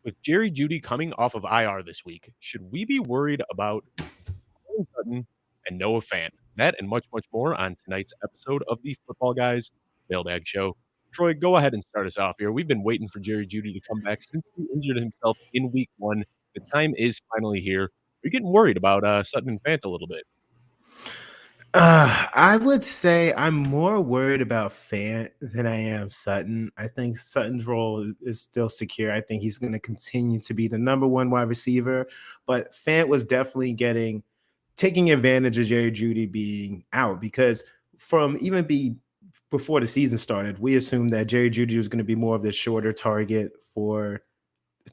With Jerry Jeudy coming off of IR this week, should we be worried about Courtland Sutton and Noah Fant? That and much, much more on tonight's episode of the Football Guys Mailbag Show. Troy, go ahead and start us off here. We've been waiting for Jerry Jeudy to come back since he injured himself in week one. The time is finally here. You're getting worried about Sutton and Fant a little bit. I would say I'm more worried about Fant than I am Sutton. I think Sutton's role is still secure. I think he's going to continue to be the number one wide receiver, but Fant was definitely taking advantage of Jerry Jeudy being out, because before the season started, we assumed that Jerry Jeudy was going to be more of the shorter target for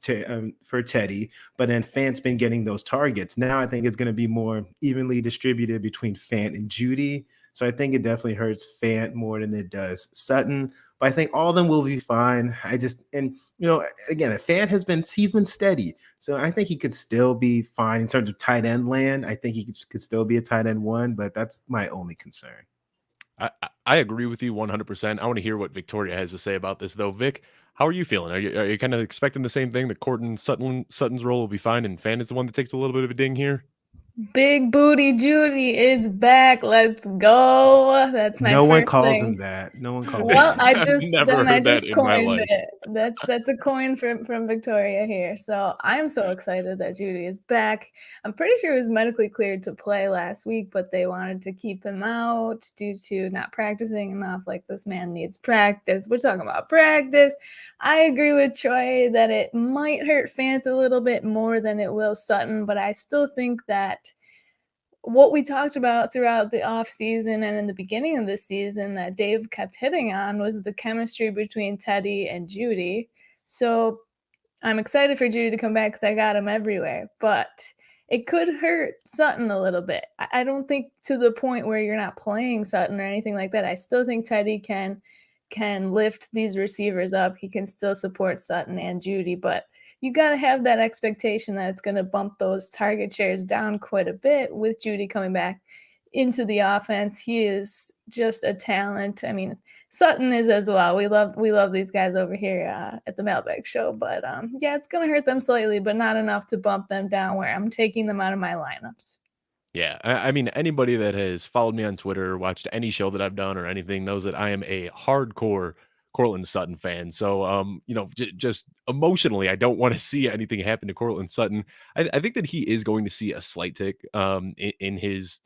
Teddy, but then Fant's been getting those targets. Now I think it's going to be more evenly distributed between Fant and Jeudy. So I think it definitely hurts Fant more than it does Sutton. But I think all of them will be fine. Again, Fant he's been steady. So I think he could still be fine in terms of tight end land. I think he could still be a tight end one, but that's my only concern. I agree with you 100%. I want to hear what Victoria has to say about this, though. Vic, how are you feeling? Are you kind of expecting the same thing, that Sutton's role will be fine and Fant is the one that takes a little bit of a ding here? Big Booty Jeudy is back. Let's go. That's my No first one calls thing. him that. No one calls Well, him I that. just coined it. That's a coin from Victoria here. So I'm so excited that Jeudy is back. I'm pretty sure he was medically cleared to play last week, but they wanted to keep him out due to not practicing enough. Like, this man needs practice. We're talking about practice. I agree with Troy that it might hurt Fant a little bit more than it will Sutton, but I still think that what we talked about throughout the offseason and in the beginning of the season that Dave kept hitting on was the chemistry between Teddy and Jeudy. So I'm excited for Jeudy to come back because I got him everywhere, but it could hurt Sutton a little bit. I don't think to the point where you're not playing Sutton or anything like that. I still think Teddy can lift these receivers up. He can still support Sutton and Jeudy, but you got to have that expectation that it's going to bump those target shares down quite a bit with Jeudy coming back into the offense. He is just a talent. I mean, Sutton is as well. We love these guys over here at the Mailbag Show, but yeah, it's going to hurt them slightly, but not enough to bump them down where I'm taking them out of my lineups. Yeah, I mean, anybody that has followed me on Twitter or watched any show that I've done or anything knows that I am a hardcore Courtland Sutton fan. So, just emotionally, I don't want to see anything happen to Courtland Sutton. I think that he is going to see a slight tick in his,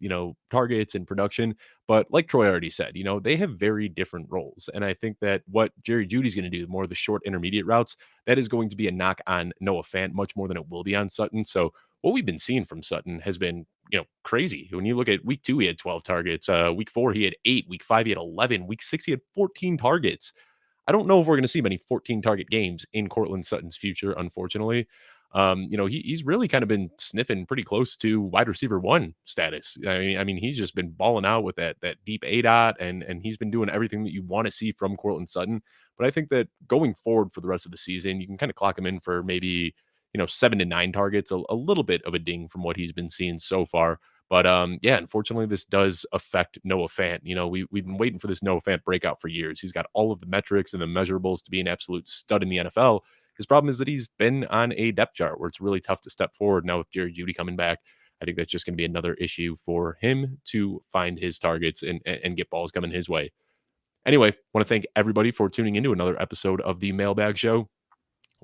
targets and production. But like Troy already said, they have very different roles. And I think that what Jerry Jeudy's going to do, more of the short intermediate routes, that is going to be a knock on Noah Fant much more than it will be on Sutton. So what we've been seeing from Sutton has been, crazy. When you look at week 2, he had 12 targets. Week 4, he had 8. Week 5, he had 11. Week 6, he had 14 targets. I don't know if we're going to see many 14 target games in Courtland Sutton's future, unfortunately. He's really kind of been sniffing pretty close to wide receiver 1 status. I mean, he's just been balling out with that deep A dot, and he's been doing everything that you want to see from Courtland Sutton. But I think that going forward for the rest of the season, you can kind of clock him in for maybe 7 to 9 targets, a little bit of a ding from what he's been seeing so far. But unfortunately, this does affect Noah Fant. We've been waiting for this Noah Fant breakout for years. He's got all of the metrics and the measurables to be an absolute stud in the NFL. His problem is that he's been on a depth chart where it's really tough to step forward. Now with Jerry Jeudy coming back, I think that's just going to be another issue for him to find his targets and get balls coming his way. Anyway, want to thank everybody for tuning into another episode of the Mailbag Show.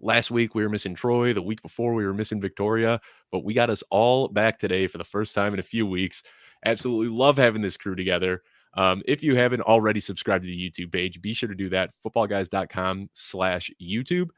Last week, we were missing Troy. The week before, we were missing Victoria. But we got us all back today for the first time in a few weeks. Absolutely love having this crew together. If you haven't already subscribed to the YouTube page, be sure to do that. Footballguys.com/YouTube.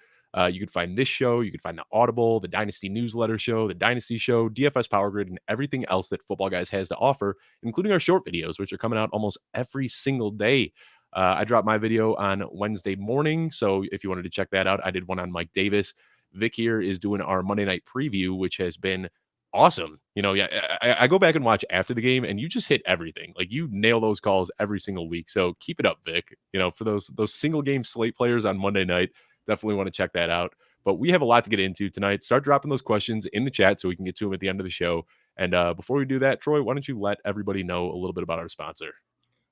You can find this show. You can find the Audible, the Dynasty Newsletter Show, the Dynasty Show, DFS Power Grid, and everything else that Football Guys has to offer, including our short videos, which are coming out almost every single day. I dropped my video on Wednesday morning, so if you wanted to check that out, I did one on Mike Davis. Vic here is doing our Monday night preview, which has been awesome. I go back and watch after the game, and you just hit everything. Like, you nail those calls every single week. So keep it up, Vic. For those single game slate players on Monday night, definitely want to check that out. But we have a lot to get into tonight. Start dropping those questions in the chat so we can get to them at the end of the show. And before we do that, Troy, why don't you let everybody know a little bit about our sponsor?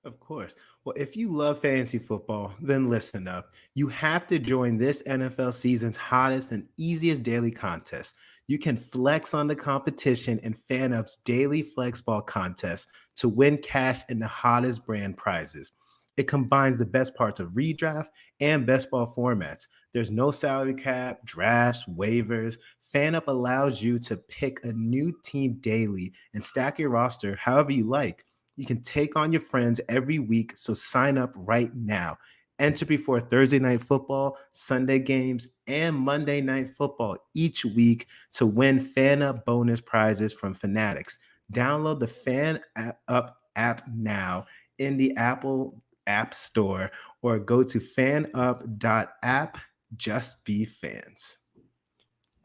Of course. Well, if you love fantasy football, then listen up. You have to join this NFL season's hottest and easiest daily contest. You can flex on the competition in FanUp's daily flex ball contest to win cash in the hottest brand prizes. It combines the best parts of redraft and best ball formats. There's no salary cap, drafts, waivers. FanUp allows you to pick a new team daily and stack your roster however you like. You can take on your friends every week, so sign up right now. Enter before Thursday night football, Sunday games, and Monday night football each week to win Fan Up bonus prizes from Fanatics. Download the Fan Up app now in the Apple App Store or go to fanup.app. Just be fans.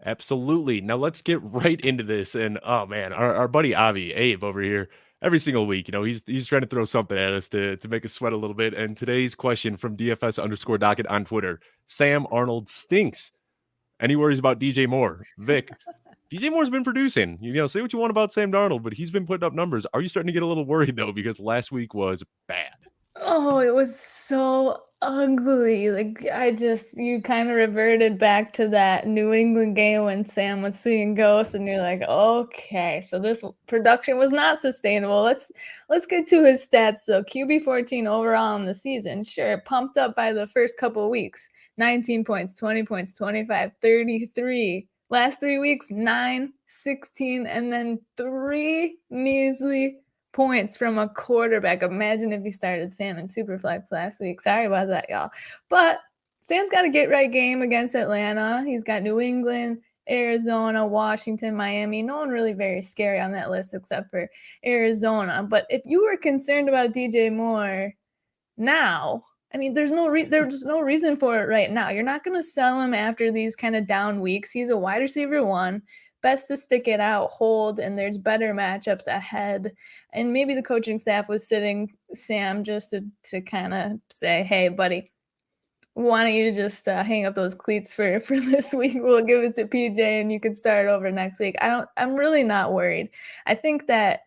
Absolutely. Now let's get right into this. And oh man, our buddy Abe over here, every single week, he's trying to throw something at us to make us sweat a little bit. And today's question from DFS_docket on Twitter: Sam Darnold stinks. Any worries about DJ Moore? Vic, DJ Moore's been producing. Say what you want about Sam Darnold, but he's been putting up numbers. Are you starting to get a little worried though? Because last week was bad. Oh, it was so ugly. Like you kind of reverted back to that New England game when Sam was seeing ghosts, and you're like, okay, so this production was not sustainable. Let's get to his stats though. QB 14 overall in the season. Sure, pumped up by the first couple of weeks. 19 points, 20 points, 25, 33. Last 3 weeks, 9, 16, and then 3 measly points from a quarterback. Imagine if you started Sam in Superflex last week. Sorry about that, y'all. But Sam's got a get-right game against Atlanta. He's got New England, Arizona, Washington, Miami. No one really very scary on that list except for Arizona. But if you were concerned about DJ Moore now, I mean, there's no reason for it right now. You're not going to sell him after these kind of down weeks. He's a wide receiver 1. Best to stick it out, hold, and there's better matchups ahead. And maybe the coaching staff was sitting Sam just to kind of say, hey, buddy, why don't you just hang up those cleats for this week? We'll give it to PJ and you can start over next week. I'm really not worried. I think that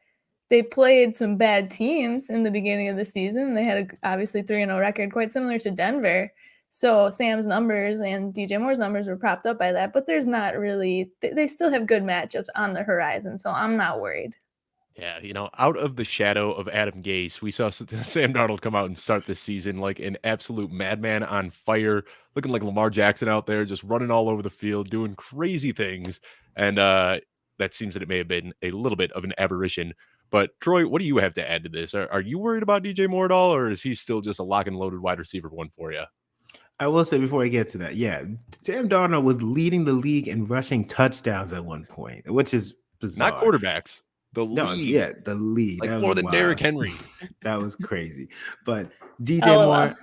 they played some bad teams in the beginning of the season. They had obviously 3-0 record, quite similar to Denver. So Sam's numbers and DJ Moore's numbers were propped up by that, but there's not really, they still have good matchups on the horizon. So I'm not worried. Yeah, out of the shadow of Adam Gase, we saw Sam Darnold come out and start this season like an absolute madman on fire, looking like Lamar Jackson out there, just running all over the field, doing crazy things. And that seems that it may have been a little bit of an aberration. But Troy, what do you have to add to this? Are you worried about DJ Moore at all, or is he still just a lock and loaded wide receiver 1 for you? I will say before I get to that, Sam Darnold was leading the league in rushing touchdowns at one point, which is bizarre. Not quarterbacks. The league. No, yeah, the league. Like more than Derrick Henry. That was crazy. But DJ Moore,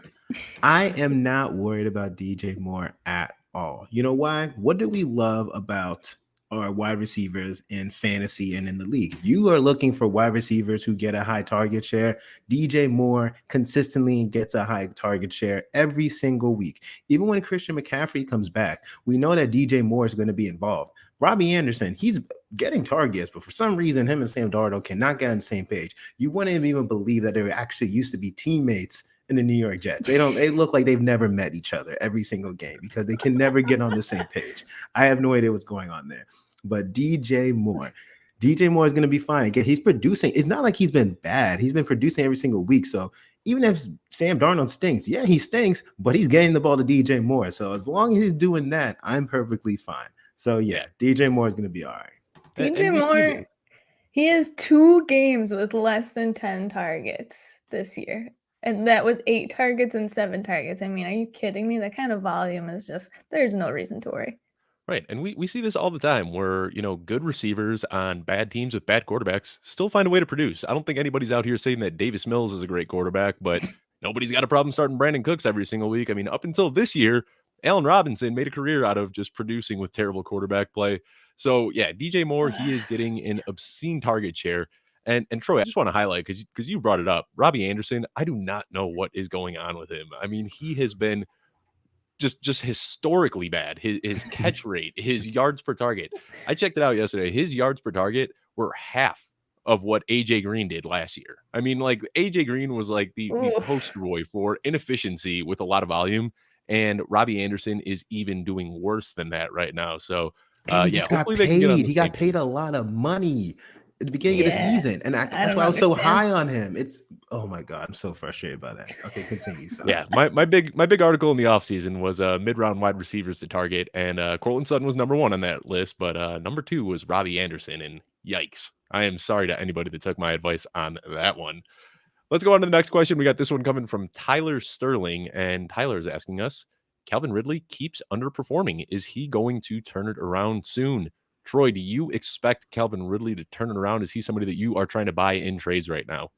I am not worried about DJ Moore at all. You know why? What do we love about our wide receivers in fantasy and in the league? You are looking for wide receivers who get a high target share. DJ Moore consistently gets a high target share every single week. Even when Christian McCaffrey comes back, we know that DJ Moore is going to be involved. Robbie Anderson, he's getting targets, but for some reason, him and Sam Darnold cannot get on the same page. You wouldn't even believe that they actually used to be teammates in the New York Jets. They look like they've never met each other every single game because they can never get on the same page. I have no idea what's going on there. But DJ Moore is going to be fine. Again, he's producing. It's not like he's been bad. He's been producing every single week. So even if Sam Darnold stinks, he stinks, but he's getting the ball to DJ Moore. So as long as he's doing that, I'm perfectly fine. So DJ Moore is going to be all right. DJ Moore, he has 2 games with less than 10 targets this year. And that was 8 targets and 7 targets. I mean, are you kidding me? That kind of volume is just, there's no reason to worry. Right. And we see this all the time where, good receivers on bad teams with bad quarterbacks still find a way to produce. I don't think anybody's out here saying that Davis Mills is a great quarterback, but nobody's got a problem starting Brandon Cooks every single week. I mean, up until this year, Allen Robinson made a career out of just producing with terrible quarterback play. So, DJ Moore, he is getting an obscene target share. And Troy, I just want to highlight, because you brought it up, Robbie Anderson, I do not know what is going on with him. I mean, he has been just historically bad. His catch rate, his yards per target. I checked it out yesterday. His yards per target were half of what AJ Green did last year. I mean, like AJ Green was like the poster boy for inefficiency with a lot of volume, and Robbie Anderson is even doing worse than that right now. So and he yeah, just got hopefully they can get on paid. the He same got paid a lot of money at the beginning of the season, and that's don't why I was so understand. high on him. It's oh my god, I'm so frustrated by that. Okay, continue. Son. Yeah, my big article in the offseason was mid-round wide receivers to target, and Courtland Sutton was number 1 on that list, but number 2 was Robbie Anderson, and yikes. I am sorry to anybody that took my advice on that one. Let's go on to the next question. We got this one coming from Tyler Sterling, and Tyler is asking us, Calvin Ridley keeps underperforming. Is he going to turn it around soon? Troy, do you expect Calvin Ridley to turn it around? Is he somebody that you are trying to buy in trades right now?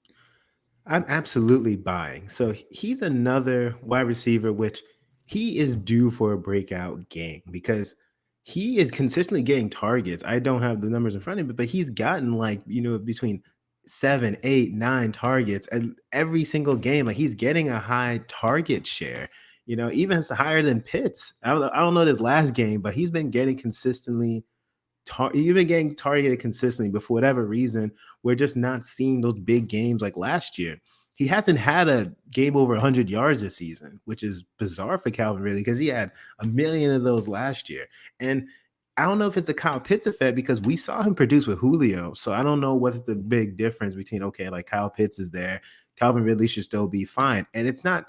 I'm absolutely buying. So he's another wide receiver, which he is due for a breakout game because he is consistently getting targets. I don't have the numbers in front of me, but he's gotten like, between 7, 8, 9 targets and every single game. Like he's getting a high target share, even it's higher than Pitts. I don't know this last game, but he's been getting consistently you've been getting targeted consistently, but for whatever reason, we're just not seeing those big games like last year. He hasn't had a game over 100 yards this season, which is bizarre for Calvin Ridley because he had a million of those last year. And I don't know if it's a Kyle Pitts effect because we saw him produce with Julio. So I don't know what's the big difference between, okay, like Kyle Pitts is there, Calvin Ridley should still be fine. And it's not,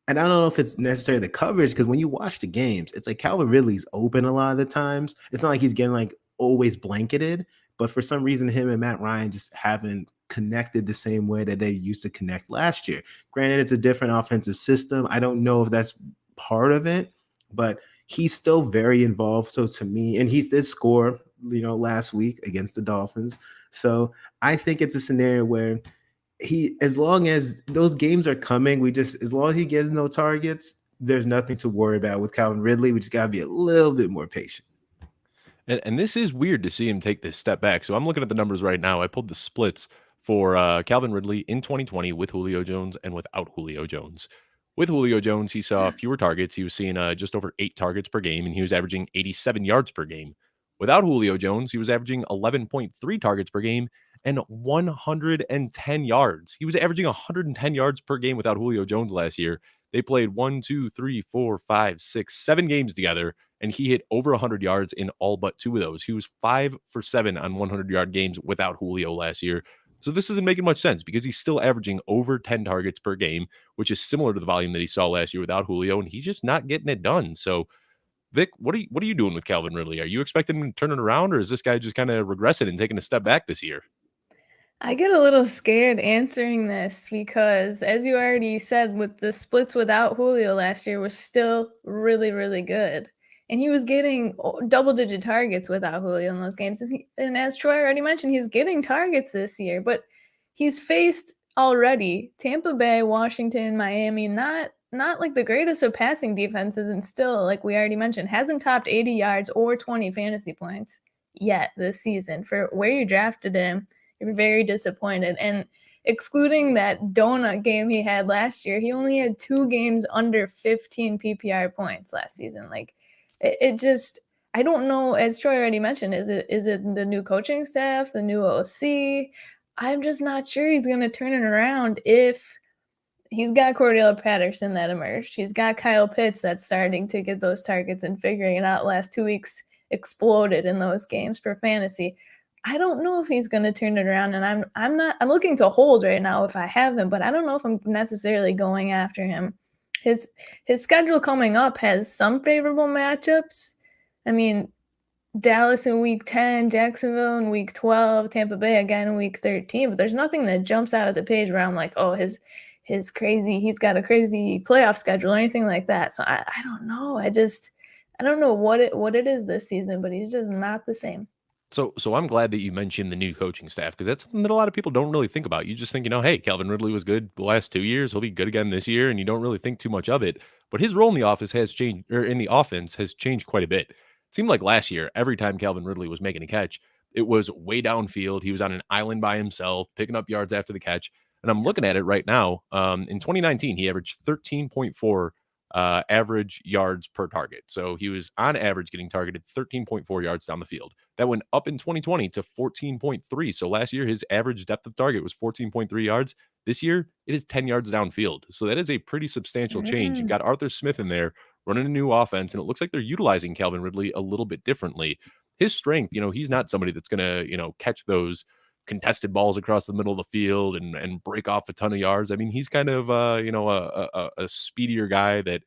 and I don't know if it's necessarily the coverage because when you watch the games, it's like Calvin Ridley's open a lot of the times. It's not like he's getting like always blanketed, but for some reason, him and Matt Ryan just haven't connected the same way that they used to connect last year. Granted, it's a different offensive system. I don't know if that's part of it, but he's still very involved. So to me, and he did score, last week against the Dolphins. So I think it's a scenario where as long as those games are coming, as long as he gets no targets, there's nothing to worry about with Calvin Ridley. We just got to be a little bit more patient. And this is weird to see him take this step back. So I'm looking at the numbers right now. I pulled the splits for Calvin Ridley in 2020 with Julio Jones and without Julio Jones. With Julio Jones, he saw fewer targets. He was seeing just over 8 targets per game, and he was averaging 87 yards per game. Without Julio Jones, he was averaging 11.3 targets per game and 110 yards. He was averaging 110 yards per game without Julio Jones last year. They played 1, 2, 3, 4, 5, 6, 7 games together, and he hit over 100 yards in all but 2 of those. He was 5 for 7 on 100-yard games without Julio last year. So this isn't making much sense because he's still averaging over 10 targets per game, which is similar to the volume that he saw last year without Julio, and he's just not getting it done. So, Vic, what are you doing with Calvin Ridley? Are you expecting him to turn it around, or is this guy just kind of regressing and taking a step back this year? I get a little scared answering this because, as you already said, with the splits without Julio last year was still really, really good. And he was getting double-digit targets without Julio in those games. And as Troy already mentioned, he's getting targets this year, but he's faced already Tampa Bay, Washington, Miami, not like the greatest of passing defenses, and still, like we already mentioned, hasn't topped 80 yards or 20 fantasy points yet this season. For where you drafted him, you're very disappointed. And excluding that donut game he had last year, he only had 2 games under 15 PPR points last season. Like it just, I don't know, as Troy already mentioned, is it the new coaching staff, the new OC? I'm just not sure he's going to turn it around if he's got Cordell Patterson that emerged. He's got Kyle Pitts that's starting to get those targets and figuring it out. Last 2 weeks exploded in those games for fantasy. I don't know if he's going to turn it around, and I'm looking to hold right now if I have him, but I don't know if I'm necessarily going after him. His schedule coming up has some favorable matchups. I mean, Dallas in week 10, Jacksonville in week 12, Tampa Bay again in week 13, but there's nothing that jumps out of the page where I'm like, oh, he's got a crazy playoff schedule or anything like that. So I don't know. I don't know what it is this season, but he's just not the same. So I'm glad that you mentioned the new coaching staff because that's something that a lot of people don't really think about. You just think, hey, Calvin Ridley was good the last 2 years. He'll be good again this year, and you don't really think too much of it. But his role in the office has changed, or in the offense has changed quite a bit. It seemed like last year, every time Calvin Ridley was making a catch, it was way downfield. He was on an island by himself, picking up yards after the catch. And I'm looking at it right now. In 2019, he averaged 13.4 average yards per target. So he was on average getting targeted 13.4 yards down the field. That went up in 2020 to 14.3. So last year, his average depth of target was 14.3 yards. This year, it is 10 yards downfield. So that is a pretty substantial change. You've got Arthur Smith in there running a new offense, and it looks like they're utilizing Calvin Ridley a little bit differently. His strength, he's not somebody that's going to, catch those contested balls across the middle of the field and break off a ton of yards. I mean, he's kind of a speedier guy that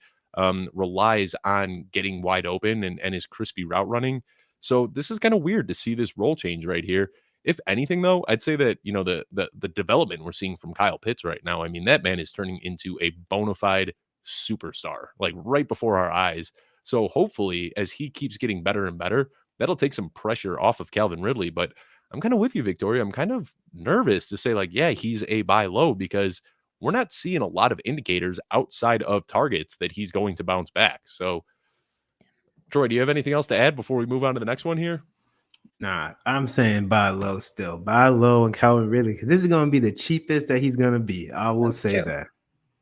relies on getting wide open and his crispy route running. So this is kind of weird to see this role change right here. If anything, though, I'd say that the development we're seeing from Kyle Pitts right now. I mean, that man is turning into a bona fide superstar, like right before our eyes. So hopefully, as he keeps getting better and better, that'll take some pressure off of Calvin Ridley. But I'm kind of with you, Victoria. I'm kind of nervous to say, like, yeah, he's a buy low because we're not seeing a lot of indicators outside of targets that he's going to bounce back. So, Troy, do you have anything else to add before we move on to the next one here? Nah, I'm saying buy low still. Buy low and Calvin Ridley, because this is going to be the cheapest that he's going to be. I will say that.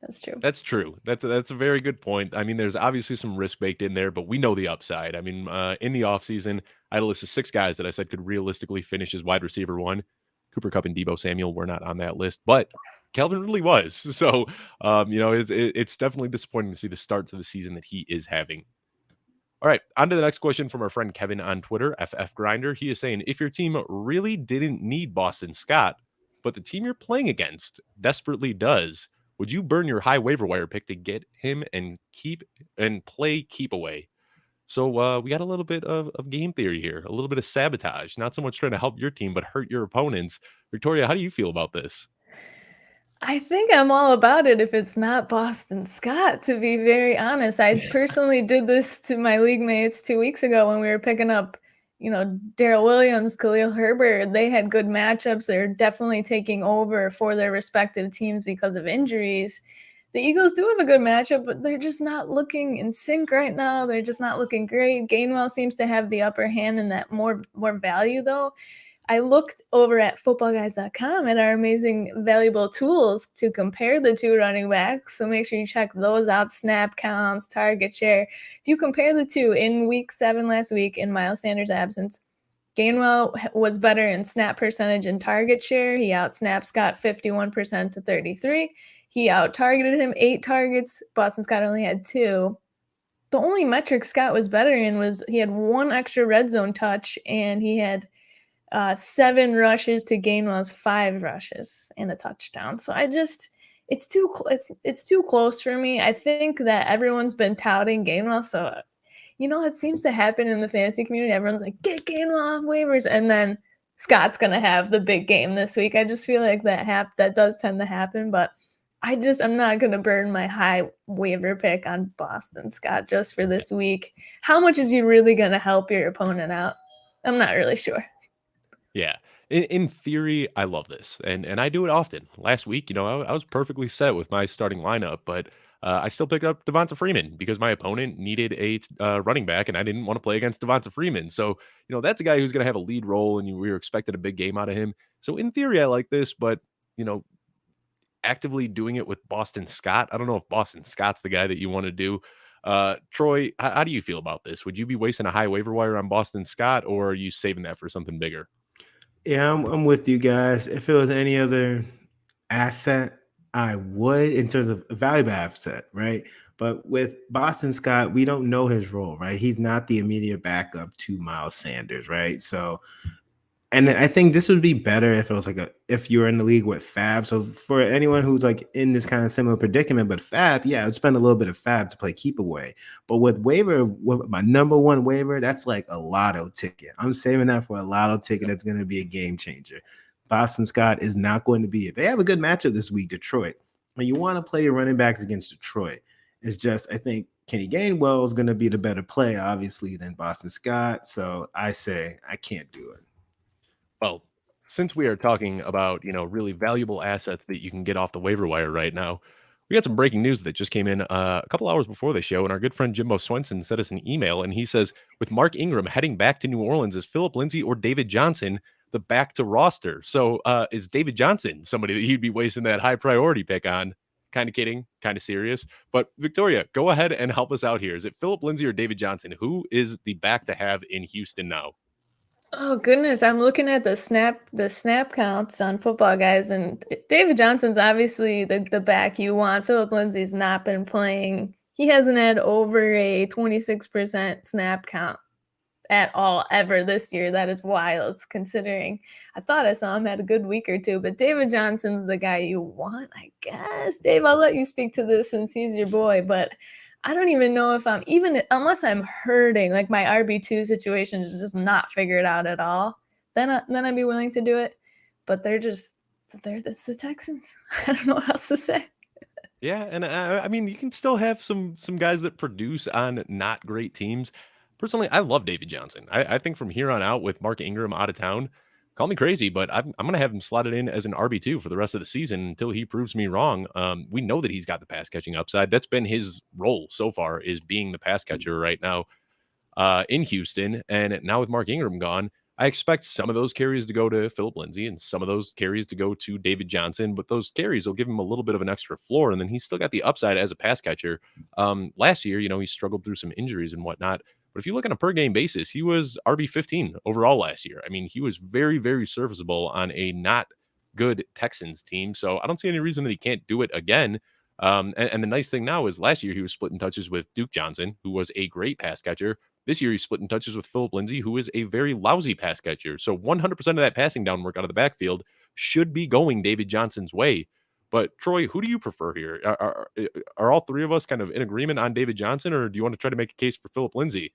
That's true. That's true. That's a very good point. I mean, there's obviously some risk baked in there, but we know the upside. I mean, in the offseason, I had a list of 6 guys that I said could realistically finish as wide receiver 1. Cooper Kupp and Deebo Samuel were not on that list, but Calvin Ridley was. So, it's definitely disappointing to see the starts of the season that he is having. All right, on to the next question from our friend Kevin on Twitter, FFGrinder. He is saying, if your team really didn't need Boston Scott, but the team you're playing against desperately does, would you burn your high waiver wire pick to get him and play keep away? So we got a little bit of game theory here, a little bit of sabotage, not so much trying to help your team, but hurt your opponents. Victoria, how do you feel about this? I think I'm all about it if it's not Boston Scott, to be very honest. I personally did this to my league mates 2 weeks ago when we were picking up, Darrell Williams, Khalil Herbert. They had good matchups. They're definitely taking over for their respective teams because of injuries. The Eagles do have a good matchup, but they're just not looking in sync right now. They're just not looking great. Gainwell seems to have the upper hand in that more value, though. I looked over at footballguys.com at our amazing valuable tools to compare the 2 running backs. So make sure you check those out: snap counts, target share. If you compare the 2 in week 7 last week in Miles Sanders' absence, Gainwell was better in snap percentage and target share. He outsnapped Scott 51% to 33. He out-targeted him 8 targets. Boston Scott only had 2. The only metric Scott was better in was he had 1 extra red zone touch, and he had 7 rushes to Gainwell's 5 rushes and a touchdown. So it's too close for me. I think that everyone's been touting Gainwell. So, it seems to happen in the fantasy community. Everyone's like, get Gainwell off waivers. And then Scott's going to have the big game this week. I just feel like that does tend to happen, but I'm not going to burn my high waiver pick on Boston Scott just for this week. How much is he really going to help your opponent out? I'm not really sure. Yeah. In theory, I love this, and I do it often. Last week, I was perfectly set with my starting lineup, but I still picked up Devonta Freeman because my opponent needed a running back, and I didn't want to play against Devonta Freeman. So, that's a guy who's going to have a lead role, and we were expecting a big game out of him. So, in theory, I like this, but actively doing it with Boston Scott, I don't know if Boston Scott's the guy that you want to do. Troy, how do you feel about this? Would you be wasting a high waiver wire on Boston Scott, or are you saving that for something bigger? Yeah, I'm with you guys. If it was any other asset, I would, in terms of a valuable asset, right? But with Boston Scott, we don't know his role, right? He's not the immediate backup to Miles Sanders, right? So, and I think this would be better if it was if you're in the league with Fab. So for anyone who's in this kind of similar predicament, but Fab, yeah, I would spend a little bit of Fab to play keep away. But with my number 1 waiver, that's like a lotto ticket. I'm saving that for a lotto ticket that's going to be a game changer. Boston Scott is not going to be it. They have a good matchup this week, Detroit. And you want to play your running backs against Detroit. It's just, I think Kenny Gainwell is going to be the better play, obviously, than Boston Scott. So I say I can't do it. Well, since we are talking about, really valuable assets that you can get off the waiver wire right now, we got some breaking news that just came in a couple hours before the show, and our good friend Jimbo Swenson sent us an email, and he says, with Mark Ingram heading back to New Orleans, is Phillip Lindsay or David Johnson the back to roster? So is David Johnson somebody that you'd be wasting that high priority pick on? Kind of kidding, kind of serious. But Victoria, go ahead and help us out here. Is it Phillip Lindsay or David Johnson? Who is the back to have in Houston now? Oh goodness, I'm looking at the snap counts on Footballguys, and David Johnson's obviously the back you want. Phillip Lindsay's not been playing. He hasn't had over a 26% snap count at all ever this year. That is wild, considering I thought I saw him had a good week or two. But David Johnson's the guy you want, I guess. Dave, I'll let you speak to this since he's your boy, but I don't even know if I'm even unless I'm hurting, like my RB2 situation is just not figured out at all. Then I'd be willing to do it. But it's the Texans. I don't know what else to say. Yeah, and I mean, you can still have some guys that produce on not great teams. Personally, I love David Johnson. I think from here on out, with Mark Ingram out of town, call me crazy, but I'm going to have him slotted in as an RB2 for the rest of the season until he proves me wrong. We know that he's got the pass catching upside. That's been his role so far, is being the pass catcher right now in Houston. And now with Mark Ingram gone, I expect some of those carries to go to Phillip Lindsay and some of those carries to go to David Johnson, but those carries will give him a little bit of an extra floor. And then he's still got the upside as a pass catcher. Last year, he struggled through some injuries and whatnot. But if you look on a per game basis, he was RB15 overall last year. I mean, he was very, very serviceable on a not good Texans team. So I don't see any reason that he can't do it again. And the nice thing now is last year he was splitting touches with Duke Johnson, who was a great pass catcher. This year he's splitting touches with Phillip Lindsay, who is a very lousy pass catcher. So 100% of that passing down work out of the backfield should be going David Johnson's way. But Troy, who do you prefer here? Are all three of us kind of in agreement on David Johnson, or do you want to try to make a case for Phillip Lindsay?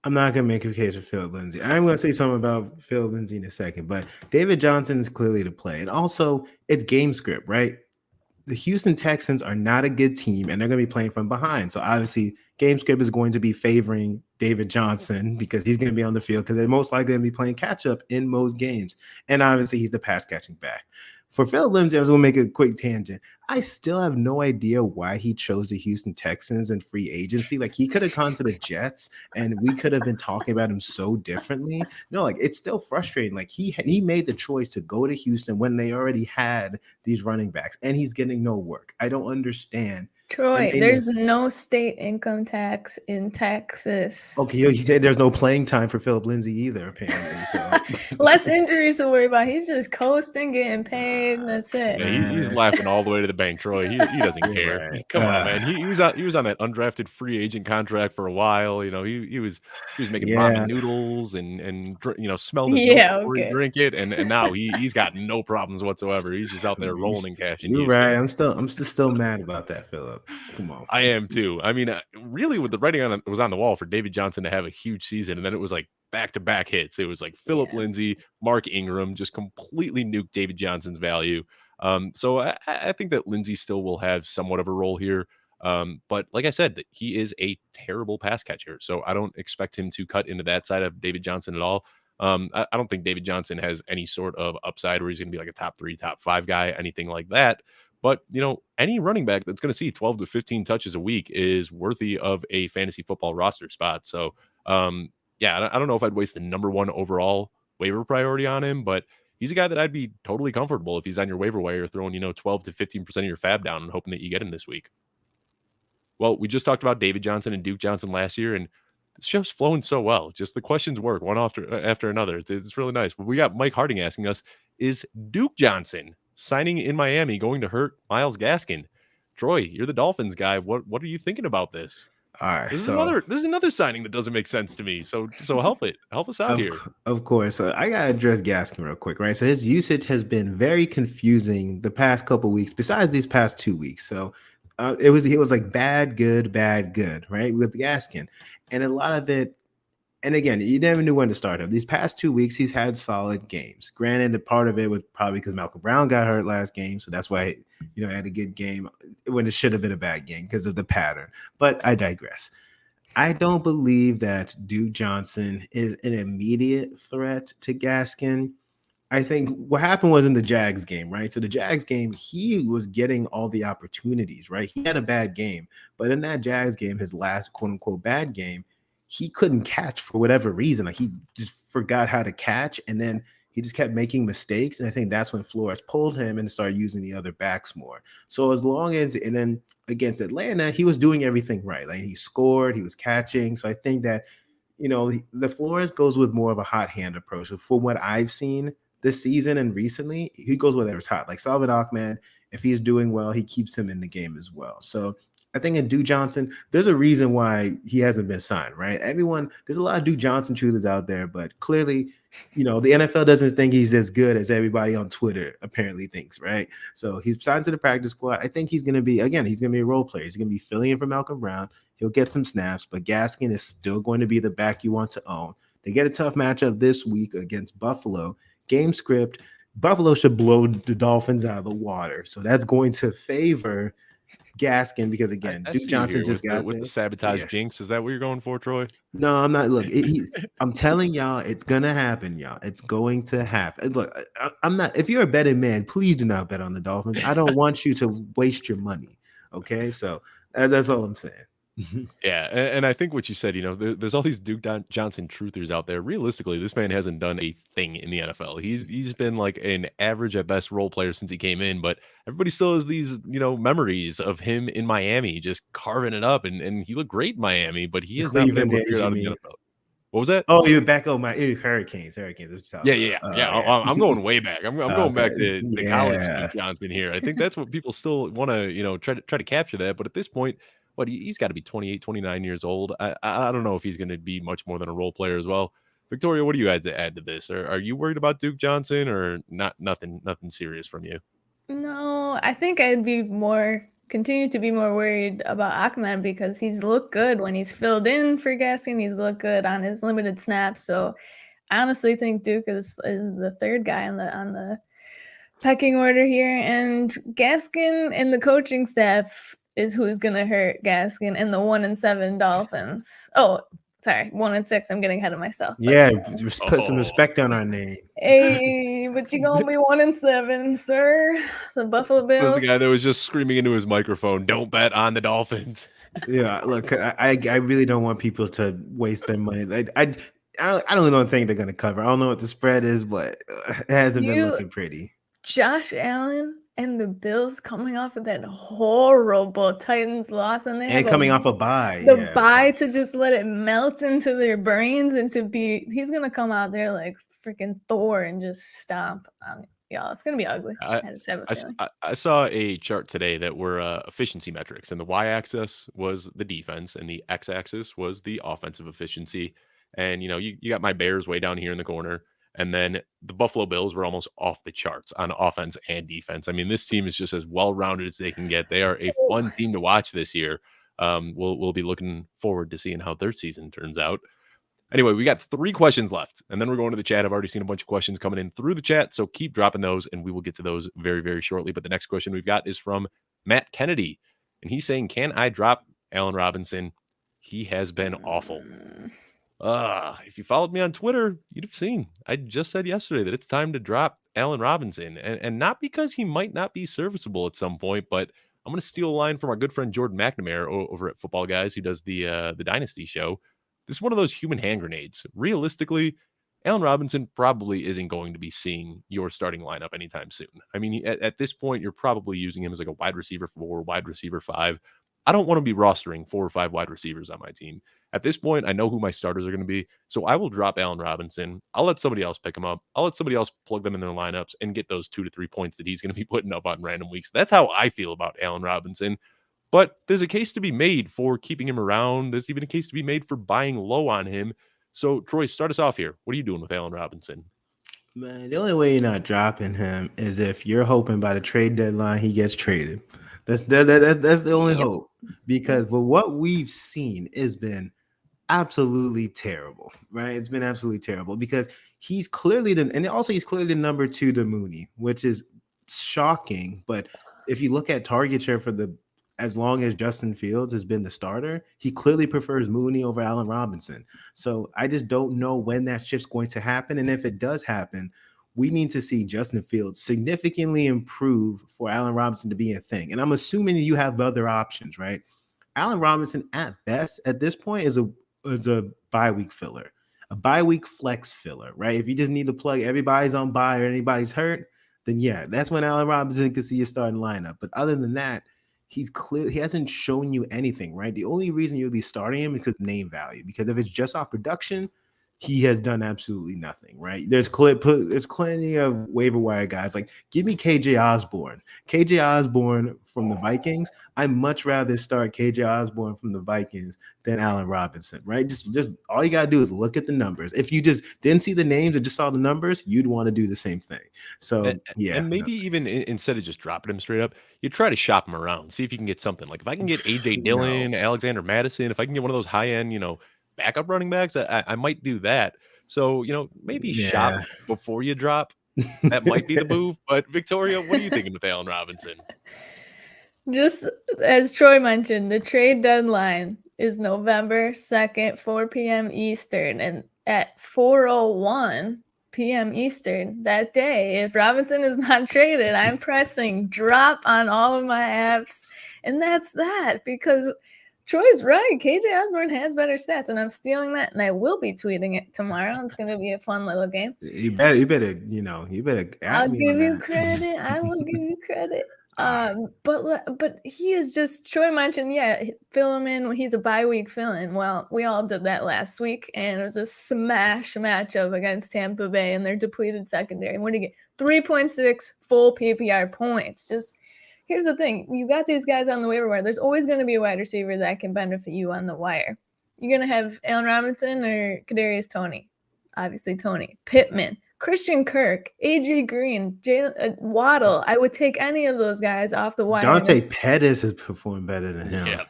I'm not going to make a case for Phillip Lindsay. I'm going to say something about Phillip Lindsay in a second, but David Johnson is clearly the play. And also, it's game script, right? The Houston Texans are not a good team, and they're going to be playing from behind. So obviously, game script is going to be favoring David Johnson because he's going to be on the field because they're most likely going to be playing catch up in most games. And obviously, he's the pass catching back. For Phillip Lindsay, I was going to make a quick tangent. I still have no idea why he chose the Houston Texans in free agency. Like, he could have gone to the Jets, and we could have been talking about him so differently. No, like, it's still frustrating. Like, he made the choice to go to Houston when they already had these running backs, and he's getting no work. I don't understand. Troy, there's no state income tax in Texas. Okay, he said there's no playing time for Phillip Lindsay either, apparently. So less injuries to worry about. He's just coasting, getting paid, and that's it. Yeah, he's laughing all the way to the bank, Troy. He doesn't care. Right. Come on, man. He was on that undrafted free agent contract for a while. He was making ramen noodles and smelling his milk before he drink it, and now he's got no problems whatsoever. He's just out there rolling in cash. You're right. I'm still mad about that, Phillip. Come on. I am too. I mean, really, with the writing was on the wall for David Johnson to have a huge season, and then it was like back-to-back hits. It was like Phillip Lindsay, Mark Ingram, just completely nuked David Johnson's value. So I think that Lindsay still will have somewhat of a role here. But like I said, he is a terrible pass catcher, so I don't expect him to cut into that side of David Johnson at all. I don't think David Johnson has any sort of upside where he's going to be like a top 3, top 5 guy, anything like that. But, any running back that's going to see 12 to 15 touches a week is worthy of a fantasy football roster spot. So, I don't know if I'd waste the number 1 overall waiver priority on him, but he's a guy that I'd be totally comfortable if he's on your waiver wire throwing, 12 to 15% of your fab down and hoping that you get him this week. Well, we just talked about David Johnson and Duke Johnson last year, and this show's flowing so well. Just the questions work one after another. It's really nice. But we got Mike Harding asking us, is Duke Johnson signing in Miami going to hurt Myles Gaskin? Troy, you're the Dolphins guy. What are you thinking about this? All right, this is another signing that doesn't make sense to me. So help us out here. Of course. So I gotta address Gaskin real quick, right? So his usage has been very confusing the past couple weeks, besides these past 2 weeks. So it was like bad, good, right? With Gaskin. And a lot of it, and again, you never knew when to start him. These past 2 weeks, he's had solid games. Granted, a part of it was probably because Malcolm Brown got hurt last game, so that's why he had a good game when it should have been a bad game because of the pattern. But I digress. I don't believe that Duke Johnson is an immediate threat to Gaskin. I think what happened was in the Jags game, right? So the Jags game, he was getting all the opportunities, right? He had a bad game, but in that Jags game, his last quote-unquote bad game, he couldn't catch for whatever reason. Like, he just forgot how to catch, and then he just kept making mistakes. And I think that's when Flores pulled him and started using the other backs more. So as long as, and then against Atlanta, he was doing everything right. Like he scored, he was catching. So I think that, the Flores goes with more of a hot hand approach. So for what I've seen this season and recently, he goes whatever's hot. Like Salvin Ahmed, if he's doing well, he keeps him in the game as well. So I think in Duke Johnson, there's a reason why he hasn't been signed, right? There's a lot of Duke Johnson truthers out there, but clearly, the NFL doesn't think he's as good as everybody on Twitter apparently thinks, right? So he's signed to the practice squad. I think he's going to be a role player. He's going to be filling in for Malcolm Brown. He'll get some snaps, but Gaskin is still going to be the back you want to own. They get a tough matchup this week against Buffalo. Game script, Buffalo should blow the Dolphins out of the water. So that's going to favor Gaskin because, again, Duke Johnson just got with the sabotage jinx. Is that what you're going for, Troy? No, I'm not. Look, I'm telling y'all, it's gonna happen, y'all. It's going to happen. Look, I'm not. If you're a betting man, please do not bet on the Dolphins. I don't want you to waste your money. Okay, so that's all I'm saying. Yeah, and I think what you said, there's all these Duke Johnson truthers out there. Realistically, this man hasn't done a thing in the NFL. He's been like an average at best role player since he came in, but everybody still has these, memories of him in Miami just carving it up, and he looked great in Miami, but he has not been able to figure it out in the NFL. What was that? Oh, you're back on my Hurricanes. Yeah. I'm going way back. I'm going back to the college Duke Johnson here. I think that's what people still want to, try to capture that. But at this point, he's got to be 28, 29 years old. I don't know if he's going to be much more than a role player as well. Victoria, what do you add to this? Are you worried about Duke Johnson or not? Nothing serious from you? No, I think I'd continue to be more worried about Ahmed because he's looked good when he's filled in for Gaskin. He's looked good on his limited snaps. So I honestly think Duke is the third guy on the pecking order here. And Gaskin and the coaching staff is who's going to hurt Gaskin and the 1-7 Dolphins. Oh, sorry, 1-6. I'm getting ahead of myself. Yeah, put some respect on our name. Hey, but you're going to be 1-7, sir. The Buffalo Bills. The guy that was just screaming into his microphone, don't bet on the Dolphins. Yeah, look, I really don't want people to waste their money. I don't think they're going to cover. I don't know what the spread is, but it hasn't been looking pretty. Josh Allen and the Bills coming off of that horrible Titans loss, and coming off a bye. Bye to just let it melt into their brains and he's gonna come out there like freaking Thor and just stomp on y'all. It's gonna be ugly. I just have a feeling. I saw a chart today that were efficiency metrics, and the y-axis was the defense, and the x-axis was the offensive efficiency. And you got my Bears way down here in the corner. And then the Buffalo Bills were almost off the charts on offense and defense. I mean, this team is just as well-rounded as they can get. They are a fun team to watch this year. We'll be looking forward to seeing how their season turns out. Anyway, we got 3 questions left, and then we're going to the chat. I've already seen a bunch of questions coming in through the chat, so keep dropping those, and we will get to those very, very shortly. But the next question we've got is from Matt Kennedy, and he's saying, can I drop Allen Robinson? He has been awful. If you followed me on Twitter, you'd have seen I just said yesterday that it's time to drop Allen Robinson, and not because he might not be serviceable at some point, but I'm going to steal a line from our good friend Jordan McNamara over at Footballguys, who does the Dynasty show. This is one of those human hand grenades. Realistically, Allen Robinson probably isn't going to be seeing your starting lineup anytime soon. I mean, at this point, you're probably using him as like a wide receiver 4, wide receiver 5. I don't want to be rostering 4 or 5 wide receivers on my team. At this point, I know who my starters are going to be, so I will drop Allen Robinson. I'll let somebody else pick him up. I'll let somebody else plug them in their lineups and get those 2 to 3 points that he's going to be putting up on random weeks. That's how I feel about Allen Robinson. But there's a case to be made for keeping him around. There's even a case to be made for buying low on him. So, Troy, start us off here. What are you doing with Allen Robinson? Man, the only way you're not dropping him is if you're hoping by the trade deadline he gets traded. That's the only hope, because for what we've seen has been absolutely terrible, right? It's been absolutely terrible because he's clearly he's clearly number 2 to Mooney, which is shocking. But if you look at target share as long as Justin Fields has been the starter, he clearly prefers Mooney over Allen Robinson. So I just don't know when that shift's going to happen. And if it does happen, we need to see Justin Fields significantly improve for Allen Robinson to be a thing. And I'm assuming you have other options, right? Allen Robinson, at best, at this point, is a bye week filler. a bye week flex filler, right? If you just need to plug everybody's on bye or anybody's hurt, then yeah, that's when Allen Robinson could see a starting lineup. But other than that, he hasn't shown you anything, right? The only reason you'll be starting him is because name value. Because if it's just off production, he has done absolutely nothing, right? There's plenty of waiver wire guys. Like, give me KJ Osborne. KJ Osborne from the Vikings. I'd much rather start KJ Osborne from the Vikings than Allen Robinson, right? Just all you gotta do is look at the numbers. If you just didn't see the names or just saw the numbers, you'd want to do the same thing. So yeah, and maybe even instead of just dropping him straight up, you try to shop him around, see if you can get something. Like if I can get AJ Dillon, Alexander Madison, if I can get one of those high end, backup running backs, I might do that. So, maybe shop before you drop. That might be the move. But Victoria, what are you thinking with Allen Robinson? Just as Troy mentioned, the trade deadline is November 2nd, 4 p.m. Eastern. And at 4:01 p.m. Eastern that day, if Robinson is not traded, I'm pressing drop on all of my apps. And that's that, because Troy's right. KJ Osborne has better stats, and I'm stealing that, and I will be tweeting it tomorrow. It's going to be a fun little game. You better. I'll give you credit. I will give you credit. But he is just, Troy mentioned, fill him in when he's a bye week fill-in. Well, we all did that last week, and it was a smash matchup against Tampa Bay and their depleted secondary. And what do you get? 3.6 full PPR points. Just here's the thing. You got these guys on the waiver wire. There's always going to be a wide receiver that can benefit you on the wire. You're going to have Allen Robinson or Kadarius Toney. Obviously, Toney. Pittman. Christian Kirk, AJ Green, Waddle. I would take any of those guys off the wire. Dante Pettis has performed better than him.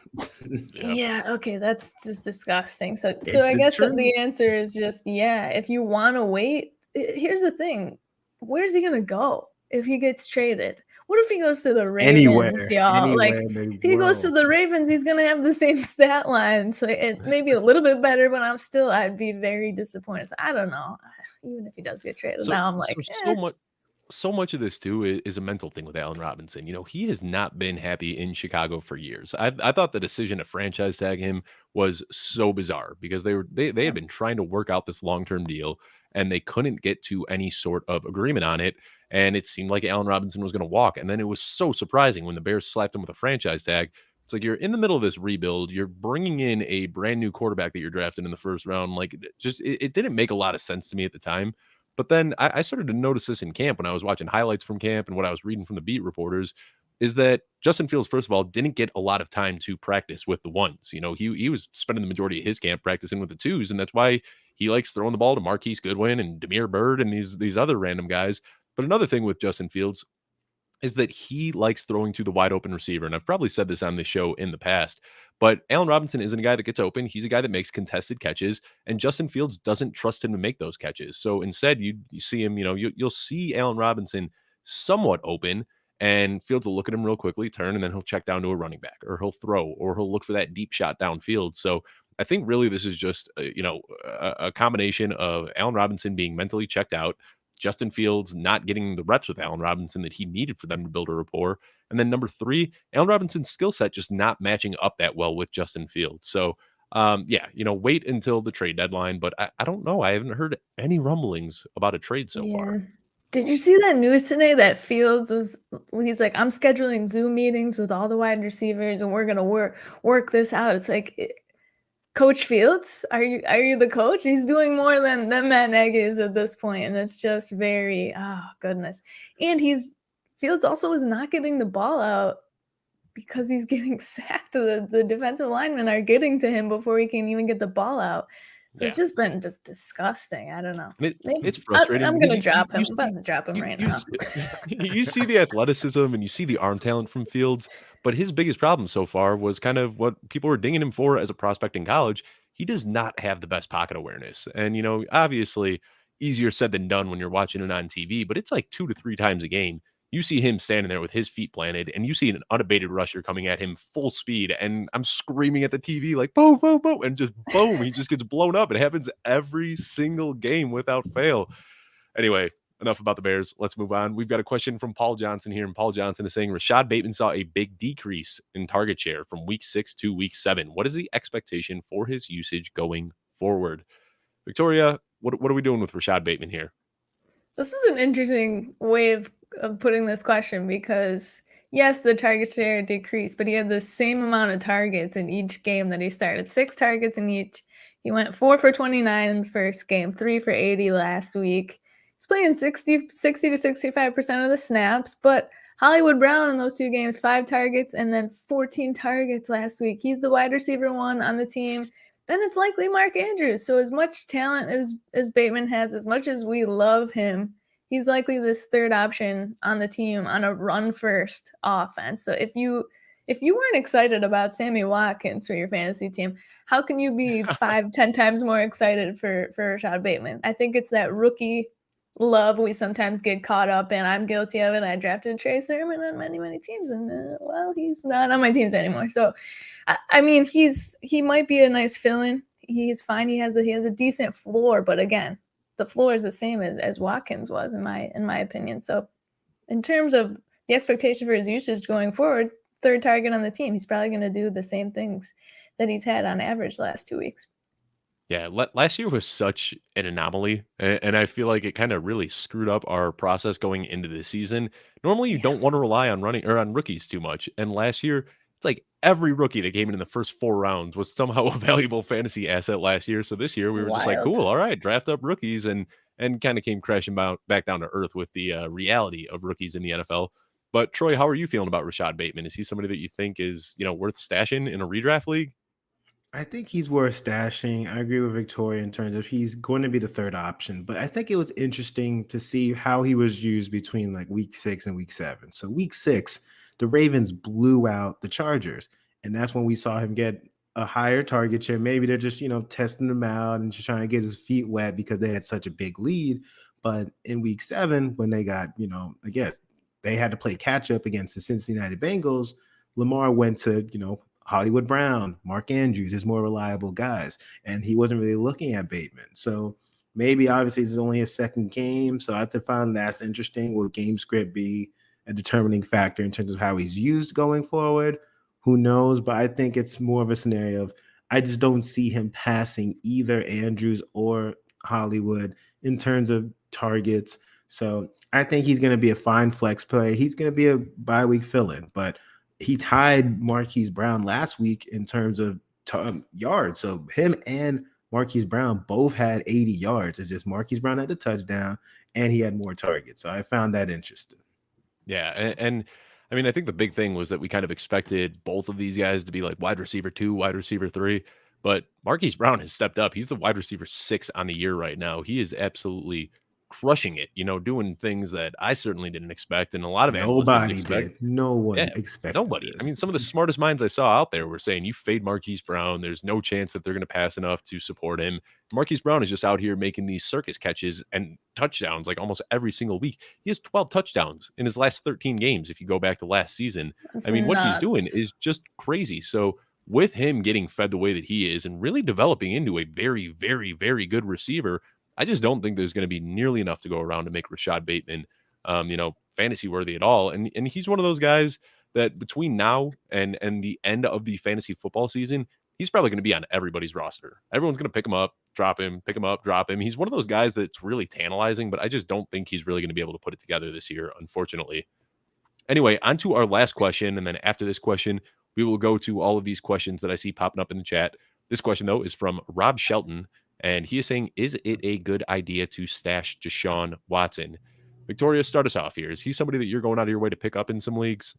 Yeah. Okay, that's just disgusting. So I guess the answer is just if you want to wait. Here's the thing: where's he gonna go if he gets traded? What if he goes to the Ravens, y'all? If he goes to the Ravens, he's going to have the same stat lines. It may be a little bit better, but I'd be very disappointed. So I don't know. Even if he does get traded, now I'm like, so much of this too is a mental thing with Allen Robinson. He has not been happy in Chicago for years. I thought the decision to franchise tag him was so bizarre because they had been trying to work out this long-term deal and they couldn't get to any sort of agreement on it. And it seemed like Allen Robinson was going to walk. And then it was so surprising when the Bears slapped him with a franchise tag. It's like you're in the middle of this rebuild. You're bringing in a brand new quarterback that you're drafting in the first round. Like, it didn't make a lot of sense to me at the time. But then I started to notice this in camp when I was watching highlights from camp and what I was reading from the beat reporters is that Justin Fields, first of all, didn't get a lot of time to practice with the ones. He was spending the majority of his camp practicing with the twos. And that's why he likes throwing the ball to Marquise Goodwin and Damiere Byrd and these other random guys. But another thing with Justin Fields is that he likes throwing to the wide open receiver. And I've probably said this on the show in the past, but Allen Robinson isn't a guy that gets open. He's a guy that makes contested catches, and Justin Fields doesn't trust him to make those catches. So instead, you see him, you'll see Allen Robinson somewhat open, and Fields will look at him real quickly, turn, and then he'll check down to a running back, or he'll throw, or he'll look for that deep shot downfield. So I think really this is just, a combination of Allen Robinson being mentally checked out, Justin Fields not getting the reps with Allen Robinson that he needed for them to build a rapport. And then number 3, Allen Robinson's skill set just not matching up that well with Justin Fields. So, wait until the trade deadline. But I don't know. I haven't heard any rumblings about a trade so far. Did you see that news today that Fields he's like, I'm scheduling Zoom meetings with all the wide receivers and we're going to work this out. It's like, Coach Fields, are you the coach? He's doing more than Matt Nagy is at this point, and it's just very goodness. And Fields also is not getting the ball out because he's getting sacked. The defensive linemen are getting to him before he can even get the ball out. So it's just been just disgusting. I don't know. It's frustrating. I'm going to drop him. I'm about to drop him right now. You see the athleticism and you see the arm talent from Fields, but his biggest problem so far was kind of what people were dinging him for as a prospect in college. He does not have the best pocket awareness. And, obviously easier said than done when you're watching it on TV, but it's like 2 to 3 times a game. You see him standing there with his feet planted, and you see an unabated rusher coming at him full speed, and I'm screaming at the TV like, boom, boom, boom, and just boom, he just gets blown up. It happens every single game without fail. Anyway, enough about the Bears. Let's move on. We've got a question from Paul Johnson here, and Paul Johnson is saying, Rashad Bateman saw a big decrease in target share from week 6 to week 7. What is the expectation for his usage going forward? Victoria, what are we doing with Rashad Bateman here? This is an interesting way of putting this question because, yes, the target share decreased, but he had the same amount of targets in each game that he started. 6 targets in each. He went 4 for 29 in the first game, 3 for 80 last week. He's playing 60 to 65% of the snaps, but Hollywood Brown in those 2 games, 5 targets and then 14 targets last week. He's the wide receiver 1 on the team. Then it's likely Mark Andrews. So as much talent as Bateman has, as much as we love him, he's likely this third option on the team on a run-first offense. So if you weren't excited about Sammy Watkins for your fantasy team, how can you be 5-10 times more excited for Rashad Bateman? I think it's that rookie love we sometimes get caught up in. I'm guilty of it. I drafted Trey Sermon on many teams, and well, he's not on my teams anymore. So, I mean, he might be a nice fill-in. He's fine. He has a decent floor, but again, the floor is the same as Watkins was in my opinion. So, in terms of the expectation for his usage going forward, third target on the team, he's probably going to do the same things that he's had on average the last 2 weeks. Yeah, last year was such an anomaly, and I feel like it kind of really screwed up our process going into the season. Normally, you don't want to rely on on rookies too much, and last year, it's like every rookie that came in the first 4 rounds was somehow a valuable fantasy asset last year. So this year, we were just like, Wild. cool, all right, draft up rookies, and kind of came crashing back down to earth with the reality of rookies in the NFL. But Troy, how are you feeling about Rashad Bateman? Is he somebody that you think is worth stashing in a redraft league? I think he's worth stashing. I agree with Victoria in terms of he's going to be the third option, but I think it was interesting to see how he was used between like week 6 and week 7. So week 6, the Ravens blew out the Chargers, and that's when we saw him get a higher target share. Maybe they're just, testing him out and just trying to get his feet wet because they had such a big lead. But in week 7, when they got, I guess they had to play catch up against the Cincinnati Bengals, Lamar went to, Hollywood Brown, Mark Andrews, his more reliable guys, and he wasn't really looking at Bateman. So maybe obviously it's only his second game, so I find that's interesting. Will game script be a determining factor in terms of how he's used going forward? Who knows? But I think it's more of a scenario of I just don't see him passing either Andrews or Hollywood in terms of targets. So I think he's going to be a fine flex play. He's going to be a bye week fill-in, but he tied Marquise Brown last week in terms of yards. So him and Marquise Brown both had 80 yards. It's just Marquise Brown had the touchdown and he had more targets. So I found that interesting. Yeah, and I mean, I think the big thing was that we kind of expected both of these guys to be like wide receiver 2, wide receiver 3, but Marquise Brown has stepped up. He's the wide receiver 6 on the year right now. He is absolutely crushing it, doing things that I certainly didn't expect, and a lot of analysts didn't Nobody expect. did. No one Yeah, expected nobody. this. I mean, some of the smartest minds I saw out there were saying, "You fade Marquise Brown. There's no chance that they're going to pass enough to support him." Marquise Brown is just out here making these circus catches and touchdowns like almost every single week. He has 12 touchdowns in his last 13 games. If you go back to last season, That's I mean, what he's doing nuts. is just crazy. So with him getting fed the way that he is and really developing into a very, very, very good receiver, I just don't think there's going to be nearly enough to go around to make Rashad Bateman, fantasy worthy at all. And he's one of those guys that between now and the end of the fantasy football season, he's probably going to be on everybody's roster. Everyone's going to pick him up, drop him, pick him up, drop him. He's one of those guys that's really tantalizing, but I just don't think he's really going to be able to put it together this year, unfortunately. Anyway, on to our last question. And then after this question, we will go to all of these questions that I see popping up in the chat. This question, though, is from Rob Shelton. And he is saying, is it a good idea to stash Deshaun Watson? Victoria, start us off here. Is he somebody that you're going out of your way to pick up in some leagues?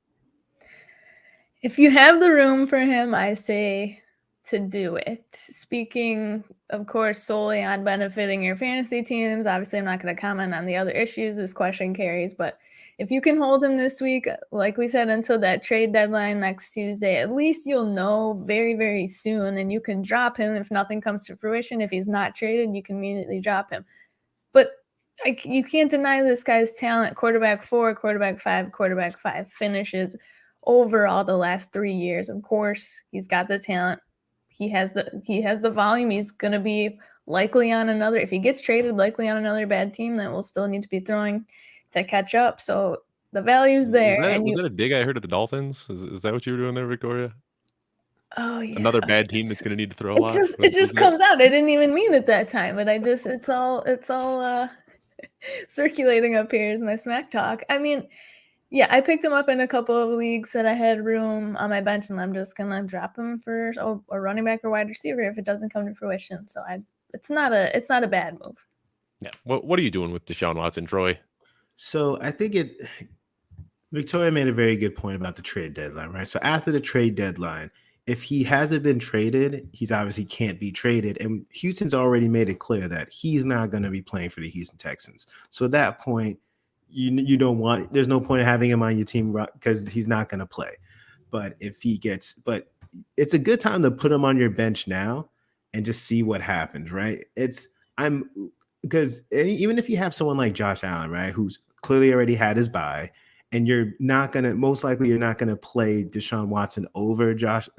If you have the room for him, I say to do it. Speaking, of course, solely on benefiting your fantasy teams, obviously I'm not going to comment on the other issues this question carries, but if you can hold him this week, like we said, until that trade deadline next Tuesday, at least you'll know very, very soon, and you can drop him if nothing comes to fruition. If he's not traded, you can immediately drop him. But you can't deny this guy's talent. Quarterback 4, quarterback 5 finishes overall the last 3 years. Of course, he's got the talent. He has the volume. He's going to be likely on another, if he gets traded, likely on another bad team that will still need to be throwing to catch up. So the value's there. Was that a dig I heard at the Dolphins? Is that what you were doing there, Victoria? Oh yeah. Another bad team that's going to need to throw a lot. It just comes out. I didn't even mean it that time, but it's all circulating up here is my smack talk. I mean, yeah, I picked him up in a couple of leagues that I had room on my bench, and I'm just gonna drop him for a running back or wide receiver if it doesn't come to fruition. So it's not a bad move. Yeah. What are you doing with Deshaun Watson, Troy? So I think Victoria made a very good point about the trade deadline, right? So after the trade deadline, if he hasn't been traded, he's obviously can't be traded. And Houston's already made it clear that he's not going to be playing for the Houston Texans. So at that point, you don't want, there's no point of having him on your team because he's not going to play. But it's a good time to put him on your bench now and just see what happens, right? Because even if you have someone like Josh Allen, right, who's clearly already had his bye, and most likely you're not gonna play Deshaun Watson over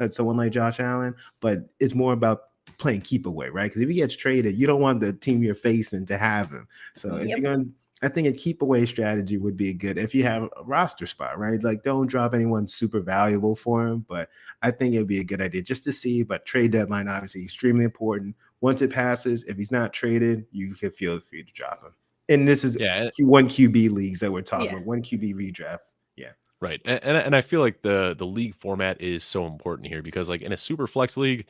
someone like Josh Allen, but it's more about playing keep away, right? Because if he gets traded, you don't want the team you're facing to have him. So if you're going, I think a keep away strategy would be good if you have a roster spot, right? Like don't drop anyone super valuable for him, but I think it'd be a good idea just to see. But trade deadline obviously extremely important. Once it passes, if he's not traded, you can feel free to drop him. And this is one QB leagues that we're talking about, one QB redraft. Yeah. Right. And I feel like the league format is so important here because like in a super flex league,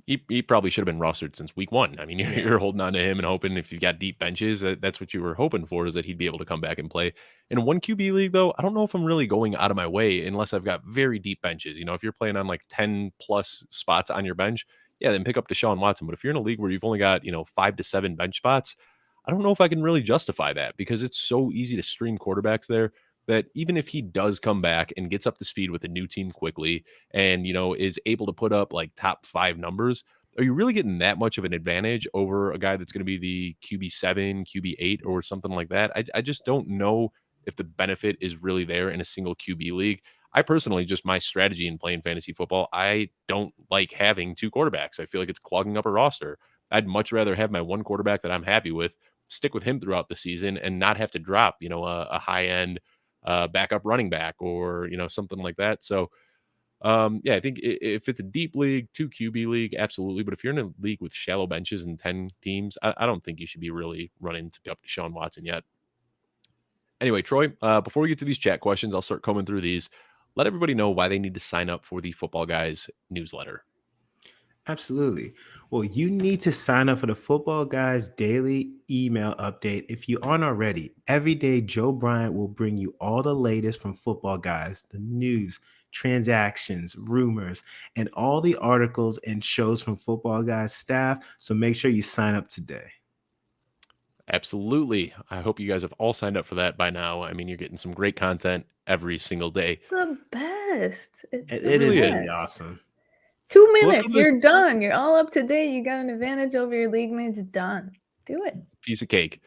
he probably should have been rostered since week 1. I mean, you're holding on to him and hoping if you've got deep benches, that's what you were hoping for is that he'd be able to come back and play. In a 1 QB league, though, I don't know if I'm really going out of my way unless I've got very deep benches. You know, if you're playing on like 10 plus spots on your bench, then pick up Deshaun Watson. But if you're in a league where you've only got, 5 to 7 bench spots, I don't know if I can really justify that because it's so easy to stream quarterbacks there that even if he does come back and gets up to speed with a new team quickly and, is able to put up like top 5 numbers, are you really getting that much of an advantage over a guy that's going to be the QB7, QB8 or something like that? I just don't know if the benefit is really there in a single QB league. I personally, just my strategy in playing fantasy football, I don't like having 2 quarterbacks. I feel like it's clogging up a roster. I'd much rather have my one quarterback that I'm happy with, stick with him throughout the season and not have to drop, a high end backup running back or, something like that. So, I think if it's a deep league, 2 QB league, absolutely. But if you're in a league with shallow benches and 10 teams, I don't think you should be really running to pick up Deshaun Watson yet. Anyway, Troy, before we get to these chat questions, I'll start combing through these. Let everybody know why they need to sign up for the Footballguys newsletter. Absolutely. Well, you need to sign up for the Footballguys daily email update. If you aren't already, every day Joe Bryant will bring you all the latest from Footballguys, the news, transactions, rumors, and all the articles and shows from Footballguys staff. So make sure you sign up today. Absolutely. I hope you guys have all signed up for that by now. I mean, you're getting some great content every single day. It's the best. It is really awesome. 2 minutes, you're done. You're all up to date. You got an advantage over your league mates. Done. Do it. Piece of cake.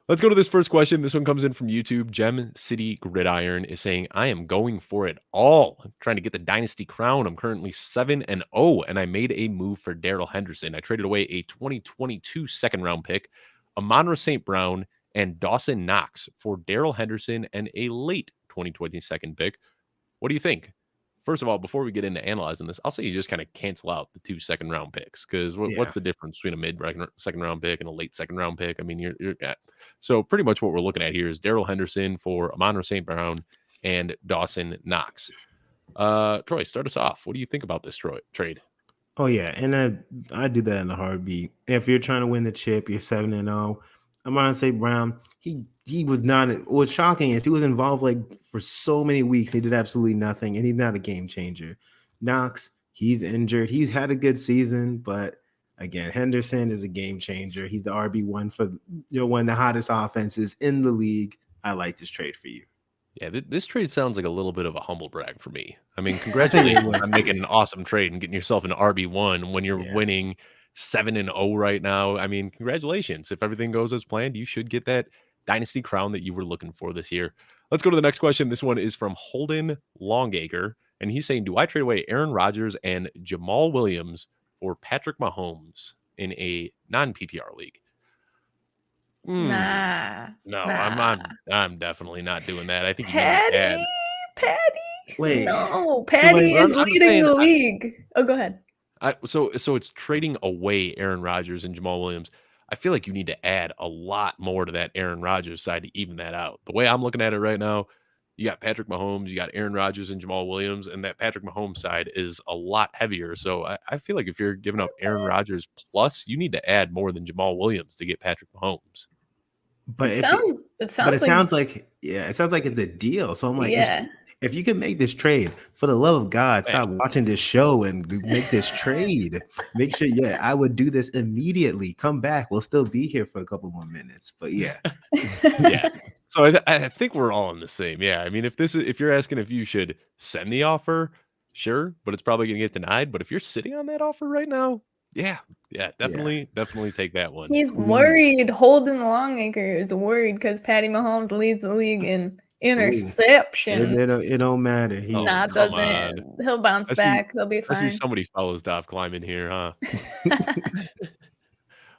Let's go to this first question. This one comes in from YouTube. Gem City Gridiron is saying, I am going for it all. I'm trying to get the dynasty crown. I'm currently 7-0, and I made a move for Darell Henderson. I traded away a 2022 second-round pick, Amon-Ra St. Brown, and Dawson Knox for Darell Henderson and a late 2020 second pick. What do you think? First of all, before we get into analyzing this, I'll say you just kind of cancel out the 2 second-round picks because what's the difference between a mid-second-round pick and a late second-round pick? I mean, you're at. So pretty much what we're looking at here is Darell Henderson for Amon-Ra St. Brown and Dawson Knox. Troy, start us off. What do you think about this trade? Oh, yeah, and I do that in a heartbeat. If you're trying to win the chip, you're 7-0. Amon-Ra St. Brown, he was not. What's shocking is he was involved like for so many weeks. He did absolutely nothing, and he's not a game changer. Knox, he's injured. He's had a good season, but again, Henderson is a game changer. He's the RB1 for one of the hottest offenses in the league. I like this trade for you. Yeah, this trade sounds like a little bit of a humble brag for me. I mean, congratulations on making an awesome trade and getting yourself an RB1 when you're winning 7-0 right now. I mean, congratulations. If everything goes as planned, you should get that dynasty crown that you were looking for this year. Let's go to the next question. This one is from Holden Longacre, and he's saying, do I trade away Aaron Rodgers and Jamaal Williams for Patrick Mahomes in a non-PPR league? Nah. No, I'm definitely not doing that. I think you Patty, Patty. Wait. No, Patty is leading the league. Oh, go ahead. So it's trading away Aaron Rodgers and Jamaal Williams. I feel like you need to add a lot more to that Aaron Rodgers side to even that out. The way I'm looking at it right now, you got Patrick Mahomes, you got Aaron Rodgers and Jamaal Williams, and that Patrick Mahomes side is a lot heavier. So I feel like if you're giving up Aaron Rodgers plus, you need to add more than Jamaal Williams to get Patrick Mahomes. But it sounds like it's a deal. So I'm like, if you can make this trade, for the love of God, stop watching this show and make this trade. Make sure, I would do this immediately. Come back. We'll still be here for a couple more minutes. But yeah. So I think we're all in the same. Yeah. I mean, if you're asking if you should send the offer, sure, but it's probably going to get denied. But if you're sitting on that offer right now, definitely take that one. He's worried. Holden Longacre is worried because Patty Mahomes leads the league in interceptions. It don't matter. He'll bounce back. He'll be fine. I see somebody follows Dov climbing here, huh?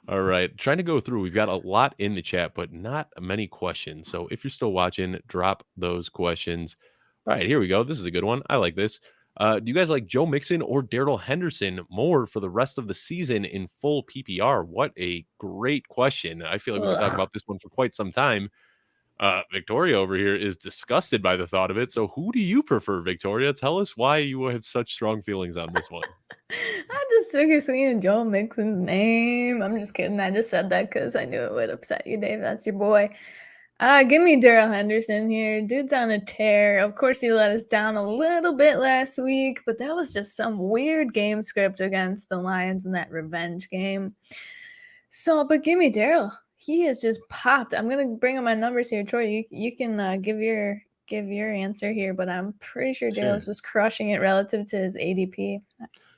All right. Trying to go through. We've got a lot in the chat, but not many questions. So if you're still watching, drop those questions. All right, here we go. This is a good one. I like this. Do you guys like Joe Mixon or Darell Henderson more for the rest of the season in full PPR? What a great question. I feel like we've been talking about this one for quite some time. Victoria over here is disgusted by the thought of it. So who do you prefer, Victoria? Tell us why you have such strong feelings on this one. I'm just sick of seeing Joe Mixon's name. I'm just kidding. I just said that because I knew it would upset you, Dave. That's your boy. Give me Darell Henderson here. Dude's on a tear. Of course, he let us down a little bit last week, but that was just some weird game script against the Lions in that revenge game. But give me Darell. He has just popped. I'm gonna bring up my numbers here, Troy. You can give your answer here, but I'm pretty sure Darell's was crushing it relative to his ADP.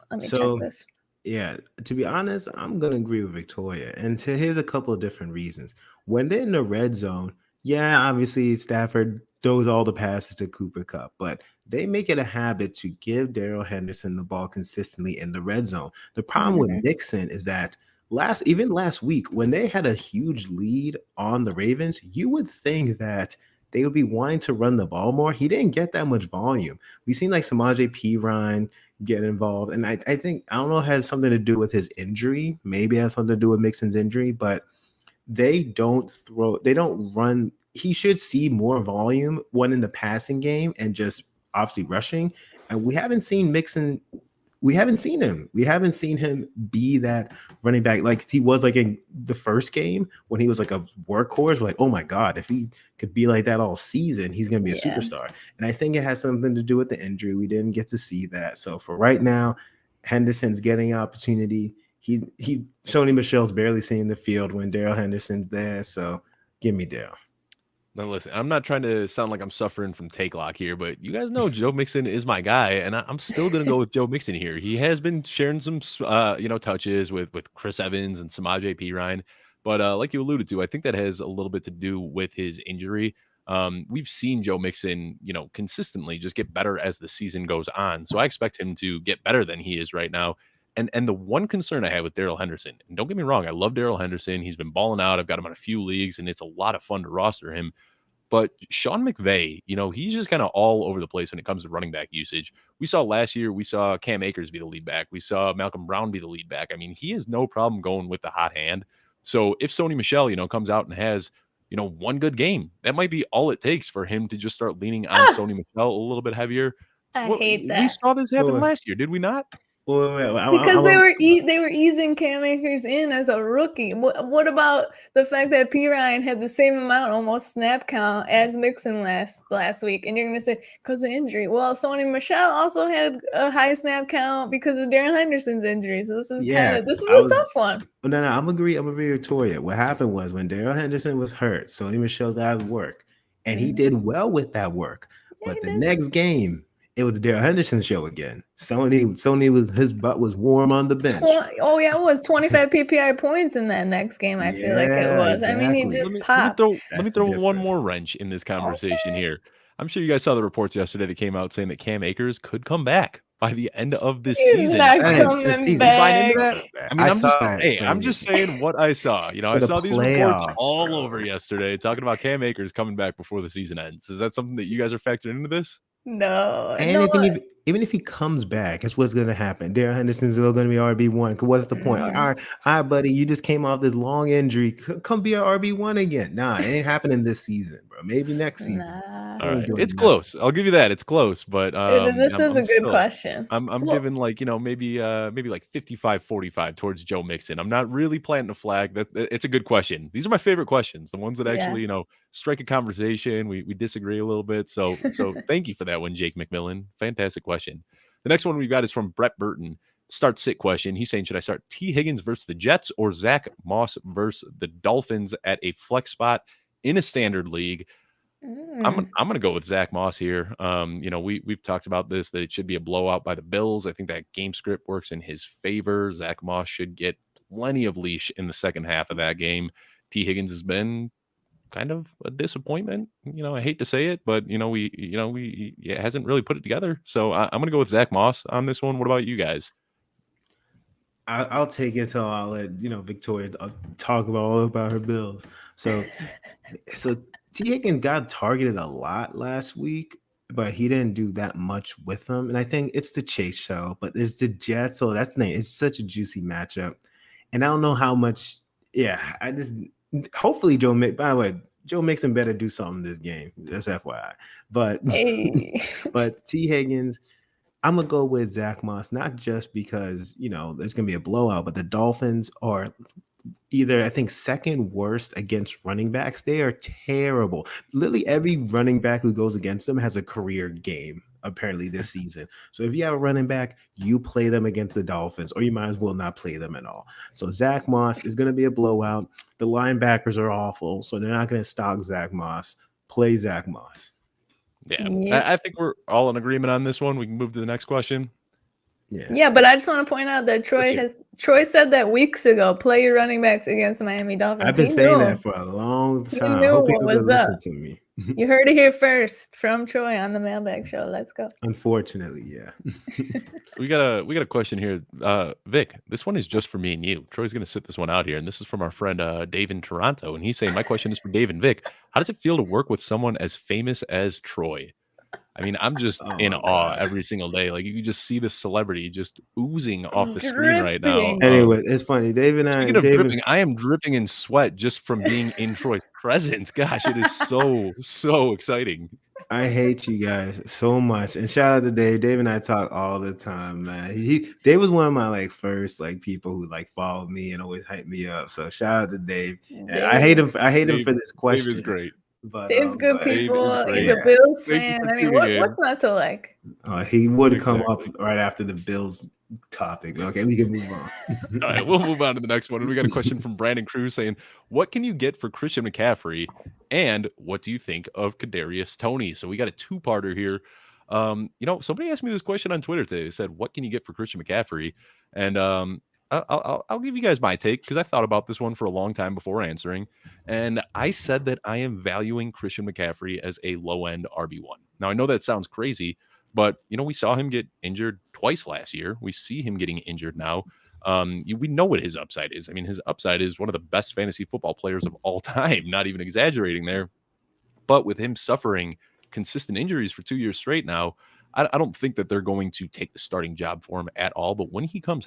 Let me check this. Yeah, to be honest, I'm gonna agree with Victoria, and here's a couple of different reasons. When they're in the red zone, obviously Stafford throws all the passes to Cooper Kupp, but they make it a habit to give Darell Henderson the ball consistently in the red zone. The problem with Mixon is that last week, when they had a huge lead on the Ravens, you would think that they would be wanting to run the ball more. He didn't get that much volume. We've seen like Samaje Perine get involved, and I think, I don't know, it has something to do with his injury. Maybe it has something to do with Mixon's injury, but they don't run. He should see more volume, one in the passing game and just obviously rushing. And we haven't seen Mixon. We haven't seen him. We haven't seen him be that running back like he was like in the first game when he was like a workhorse. We're like, oh my God, if he could be like that all season, he's going to be a superstar. And I think it has something to do with the injury. We didn't get to see that. So for right now, Henderson's getting opportunity. Sony Michel's barely seeing the field when Darell Henderson's there. So give me Darell. Now, listen, I'm not trying to sound like I'm suffering from take lock here, but you guys know Joe Mixon is my guy, and I'm still going to go with Joe Mixon here. He has been sharing some, touches with Chris Evans and Samaje Perine, but like you alluded to, I think that has a little bit to do with his injury. We've seen Joe Mixon, consistently just get better as the season goes on, so I expect him to get better than he is right now. And the one concern I have with Darell Henderson, and don't get me wrong, I love Darell Henderson. He's been balling out. I've got him on a few leagues, and it's a lot of fun to roster him. But Sean McVay, he's just kind of all over the place when it comes to running back usage. We saw last year, we saw Cam Akers be the lead back. We saw Malcolm Brown be the lead back. I mean, he has no problem going with the hot hand. So if Sony Michel, comes out and has, one good game, that might be all it takes for him to just start leaning on Sony Michel a little bit heavier. I hate that. We saw this happen last year, did we not? Because they were easing Cam Akers in as a rookie. What about the fact that Perine had the same amount, almost snap count, as Mixon last week? And you're going to say, because of injury. Well, Sony Michel also had a high snap count because of Darell Henderson's injury. So this is a tough one. No, I'm agree with Victoria. What happened was when Darell Henderson was hurt, Sony Michel got work, and he did well with that work. But the next game, it was Darell Henderson's show again. Sony was, his butt was warm on the bench. It was 25 PPI points in that next game. I feel like it was. Exactly. I mean, he just popped. Let me throw one more wrench in this conversation here. I'm sure you guys saw the reports yesterday that came out saying that Cam Akers could come back by the end of this season. He's not coming back. I mean, I'm just saying what I saw. I saw these reports all over yesterday talking about Cam Akers coming back before the season ends. Is that something that you guys are factoring into this? And even if he comes back, guess what's going to happen? Darell Henderson's still going to be RB1. What's the point? All right, buddy, you just came off this long injury. Come be our RB1 again. Nah, it ain't happening this season, bro. Maybe next season. All right, it's close. I'll give you that. It's close, but this is a good question. I'm giving like maybe like 55-45 towards Joe Mixon. I'm not really planting a flag. It's a good question. These are my favorite questions. The ones that actually strike a conversation. We disagree a little bit. So thank you for that one, Jake McMillin. Fantastic question. The next one we got is from Brett Burton. Start sit question. He's saying, should I start T. Higgins versus the Jets or Zach Moss versus the Dolphins at a flex spot in a standard league? I'm gonna go with Zach Moss here. We've talked about this, that it should be a blowout by the Bills. I think that game script works in his favor. Zach Moss should get plenty of leash in the second half of that game. T. Higgins has been kind of a disappointment. I hate to say it, but he hasn't really put it together. So I'm gonna go with Zach Moss on this one. What about you guys? I'll take it, so I'll let Victoria talk all about her Bills. So T. Higgins got targeted a lot last week, but he didn't do that much with them. And I think it's the Chase show, but it's the Jets, so it's such a juicy matchup. And I don't know how much. Yeah, hopefully by the way, Joe Mixon better do something this game. That's FYI. But but T. Higgins, I'm gonna go with Zach Moss, not just because there's gonna be a blowout, but the Dolphins are either, I think, second worst against running backs. They are terrible. Literally every running back who goes against them has a career game apparently this season. So if you have a running back, you play them against the Dolphins, or you might as well not play them at all. So Zach Moss is going to be a blowout. The linebackers are awful, so they're not going to stop Zach Moss. Play Zach Moss. Yeah. I think we're all in agreement on this one. We can move to the next question. Yeah, but I just want to point out that Troy said that weeks ago. Play your running backs against the Miami Dolphins. I've been saying that for a long time. I hope people listen to me. You heard it here first from Troy on the Mailbag Show. Let's go. Unfortunately, yeah. we got a question here, Vic. This one is just for me and you. Troy's going to sit this one out here, and this is from our friend Dave in Toronto, and he's saying, my question is for Dave and Vic. How does it feel to work with someone as famous as Troy? I mean, I'm just in awe every single day. Like, you can just see the celebrity just oozing off the screen right now. Anyway, it's funny. Dave and speaking of dripping, I am dripping in sweat just from being in Troy's presence. Gosh, it is so exciting. I hate you guys so much. And shout out to Dave. Dave and I talk all the time, man. Dave was one of my first people who followed me and always hyped me up. So shout out to Dave. And I hate him. I hate him for this question. Dave is great. But Dave's good people. He's a Bills fan. I mean, what's not to like? He would come up right after the Bills topic. Okay, we can move on. All right, we'll move on to the next one. And we got a question from Brandon Cruz saying, what can you get for Christian McCaffrey? And what do you think of Kadarius Toney? So we got a two-parter here. Somebody asked me this question on Twitter today. They said, what can you get for Christian McCaffrey? And I'll give you guys my take, because I thought about this one for a long time before answering. And I said that I am valuing Christian McCaffrey as a low-end RB1. Now, I know that sounds crazy, but, we saw him get injured twice last year. We see him getting injured now. We know what his upside is. I mean, his upside is one of the best fantasy football players of all time, not even exaggerating there. But with him suffering consistent injuries for 2 years straight now, I don't think that they're going to take the starting job for him at all. But when he comes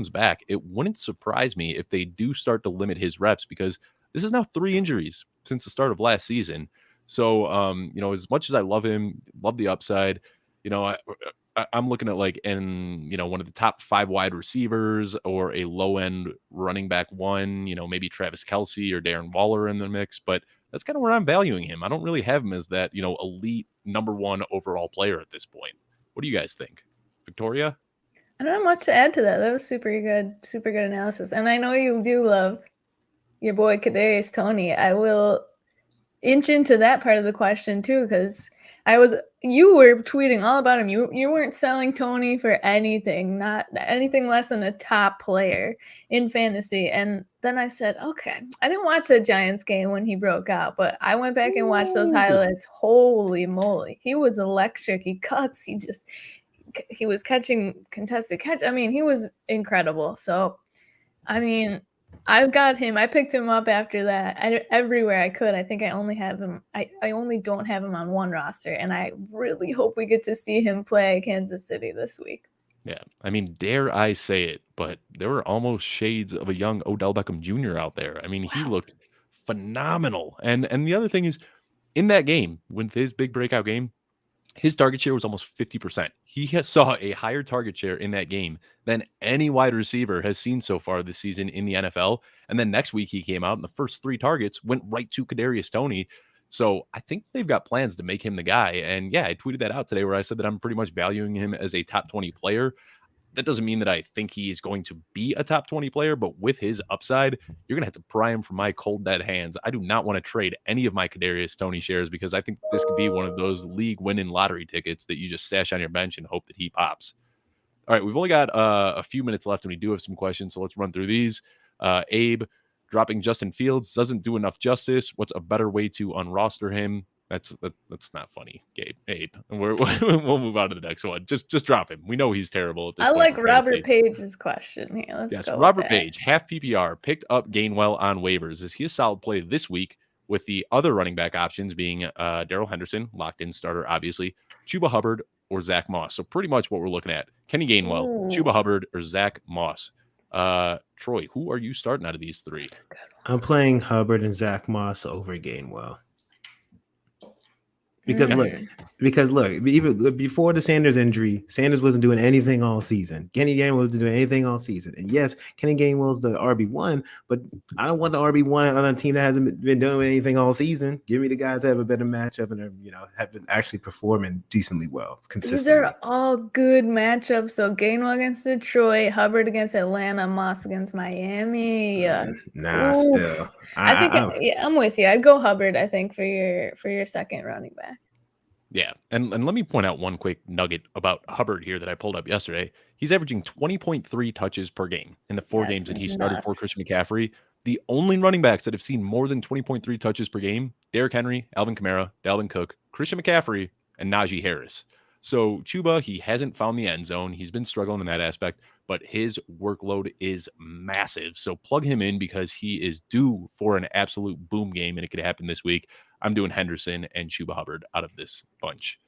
back, it wouldn't surprise me if they do start to limit his reps, because this is now 3 injuries since the start of last season. So, as much as I love him, love the upside, I'm looking at one of the top 5 wide receivers or a low end running back one, maybe Travis Kelce or Darren Waller in the mix. But that's kind of where I'm valuing him. I don't really have him as that, elite number 1 overall player at this point. What do you guys think? Victoria? I don't have much to add to that. That was super good analysis. And I know you do love your boy Kadarius Toney. I will inch into that part of the question too, because you were tweeting all about him. You weren't selling Toney for anything, not anything less than a top player in fantasy. And then I said, okay, I didn't watch the Giants game when he broke out, but I went back and watched those highlights. Holy moly. He was electric. He cuts. He was catching contested catch. I mean, he was incredible. So, I mean, I've got him. I picked him up after that. Everywhere I could. I think I only have him. I only don't have him on one roster, and I really hope we get to see him play Kansas City this week. Yeah, I mean, dare I say it, but there were almost shades of a young Odell Beckham Jr. out there. I mean, he looked phenomenal. And the other thing is, in that game, with his big breakout game, his target share was almost 50%. He saw a higher target share in that game than any wide receiver has seen so far this season in the NFL. And then next week he came out and the first 3 targets went right to Kadarius Toney. So I think they've got plans to make him the guy. And yeah, I tweeted that out today where I said that I'm pretty much valuing him as a top 20 player. That doesn't mean that I think he's going to be a top 20 player, but with his upside, you're going to have to pry him from my cold, dead hands. I do not want to trade any of my Kadarius Toney shares because I think this could be one of those league winning lottery tickets that you just stash on your bench and hope that he pops. All right, we've only got a few minutes left and we do have some questions, so let's run through these. Abe, dropping Justin Fields doesn't do enough justice. What's a better way to unroster him? That's not funny, Abe. We'll move on to the next one. Just drop him. We know he's terrible at this point. I like Robert Page's question here. Yes, Robert Page, half PPR, picked up Gainwell on waivers. Is he a solid play this week with the other running back options being Darell Henderson, locked in starter, obviously, Chuba Hubbard, or Zach Moss? So pretty much what we're looking at. Kenny Gainwell, Chuba Hubbard, or Zach Moss. Troy, who are you starting out of these 3? I'm playing Hubbard and Zach Moss over Gainwell. Because look, even before the Sanders injury, Sanders wasn't doing anything all season. Kenny Gainwell wasn't doing anything all season. And yes, Kenny Gainwell's the RB1, but I don't want the RB1 on a team that hasn't been doing anything all season. Give me the guys that have a better matchup and are, have been actually performing decently well, consistently. These are all good matchups. So Gainwell against Detroit, Hubbard against Atlanta, Moss against Miami. Still. I'm with you. I'd go Hubbard, I think, for your second running back. Yeah, and let me point out one quick nugget about Hubbard here that I pulled up yesterday. He's averaging 20.3 touches per game in the 4 games that he started for Christian McCaffrey. The only running backs that have seen more than 20.3 touches per game, Derrick Henry, Alvin Kamara, Dalvin Cook, Christian McCaffrey, and Najee Harris. So Chuba, he hasn't found the end zone. He's been struggling in that aspect, but his workload is massive. So plug him in because he is due for an absolute boom game, and it could happen this week. I'm doing Henderson and Chuba Hubbard out of this bunch.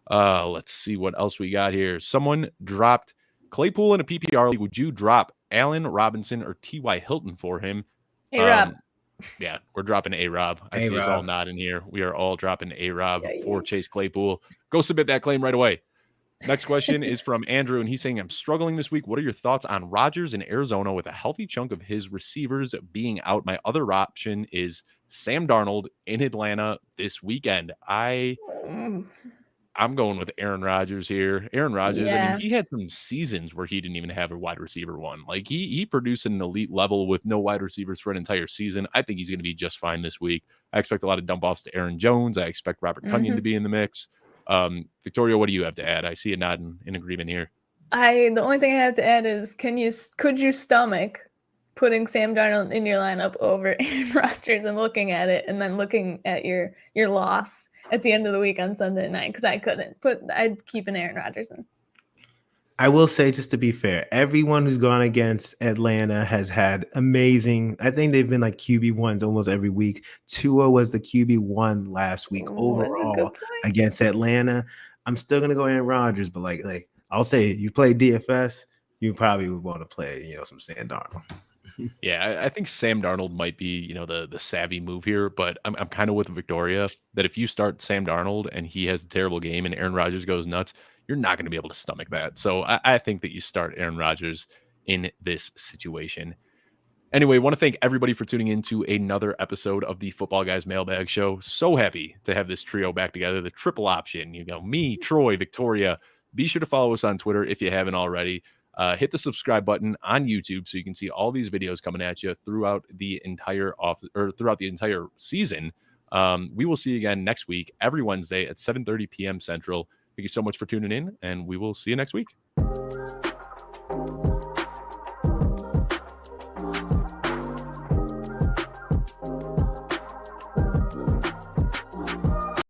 Let's see what else we got here. Someone dropped Claypool in a PPR league. Would you drop Allen Robinson or T.Y. Hilton for him? Hey, Rob. Yeah, we're dropping A-Rob. I see us all nodding here. We are all dropping A-Rob for Chase Claypool. Go submit that claim right away. Next question is from Andrew, and he's saying, I'm struggling this week. What are your thoughts on Rodgers in Arizona with a healthy chunk of his receivers being out? My other option is Sam Darnold in Atlanta this weekend. I'm going with Aaron Rodgers here. Aaron Rodgers, I mean, he had some seasons where he didn't even have a wide receiver one. Like, he produced an elite level with no wide receivers for an entire season. I think he's going to be just fine this week. I expect a lot of dump offs to Aaron Jones. I expect Robert Tonyan to be in the mix. Victoria, what do you have to add? I see a nod in agreement here. The only thing I have to add is, could you stomach putting Sam Darnold in your lineup over Aaron Rodgers and looking at it and then looking at your loss at the end of the week on Sunday night? Because I couldn't. I'd keep an Aaron Rodgers in. I will say, just to be fair, everyone who's gone against Atlanta has had amazing. I think they've been like QB1s almost every week. Tua was the QB1 last week overall against Atlanta. I'm still gonna go Aaron Rodgers, but like I'll say, you play DFS, you probably would want to play, some Sam Darnold. Yeah, I think Sam Darnold might be, the savvy move here, but I'm kind of with Victoria that if you start Sam Darnold and he has a terrible game and Aaron Rodgers goes nuts, you're not going to be able to stomach that. So I think that you start Aaron Rodgers in this situation. Anyway, I want to thank everybody for tuning in to another episode of the Football Guys Mailbag Show. So happy to have this trio back together, the triple option, me, Troy, Victoria. Be sure to follow us on Twitter if you haven't already. Hit the subscribe button on YouTube so you can see all these videos coming at you throughout the entire season. We will see you again next week, every Wednesday at 7:30 p.m. Central. Thank you so much for tuning in, and we will see you next week.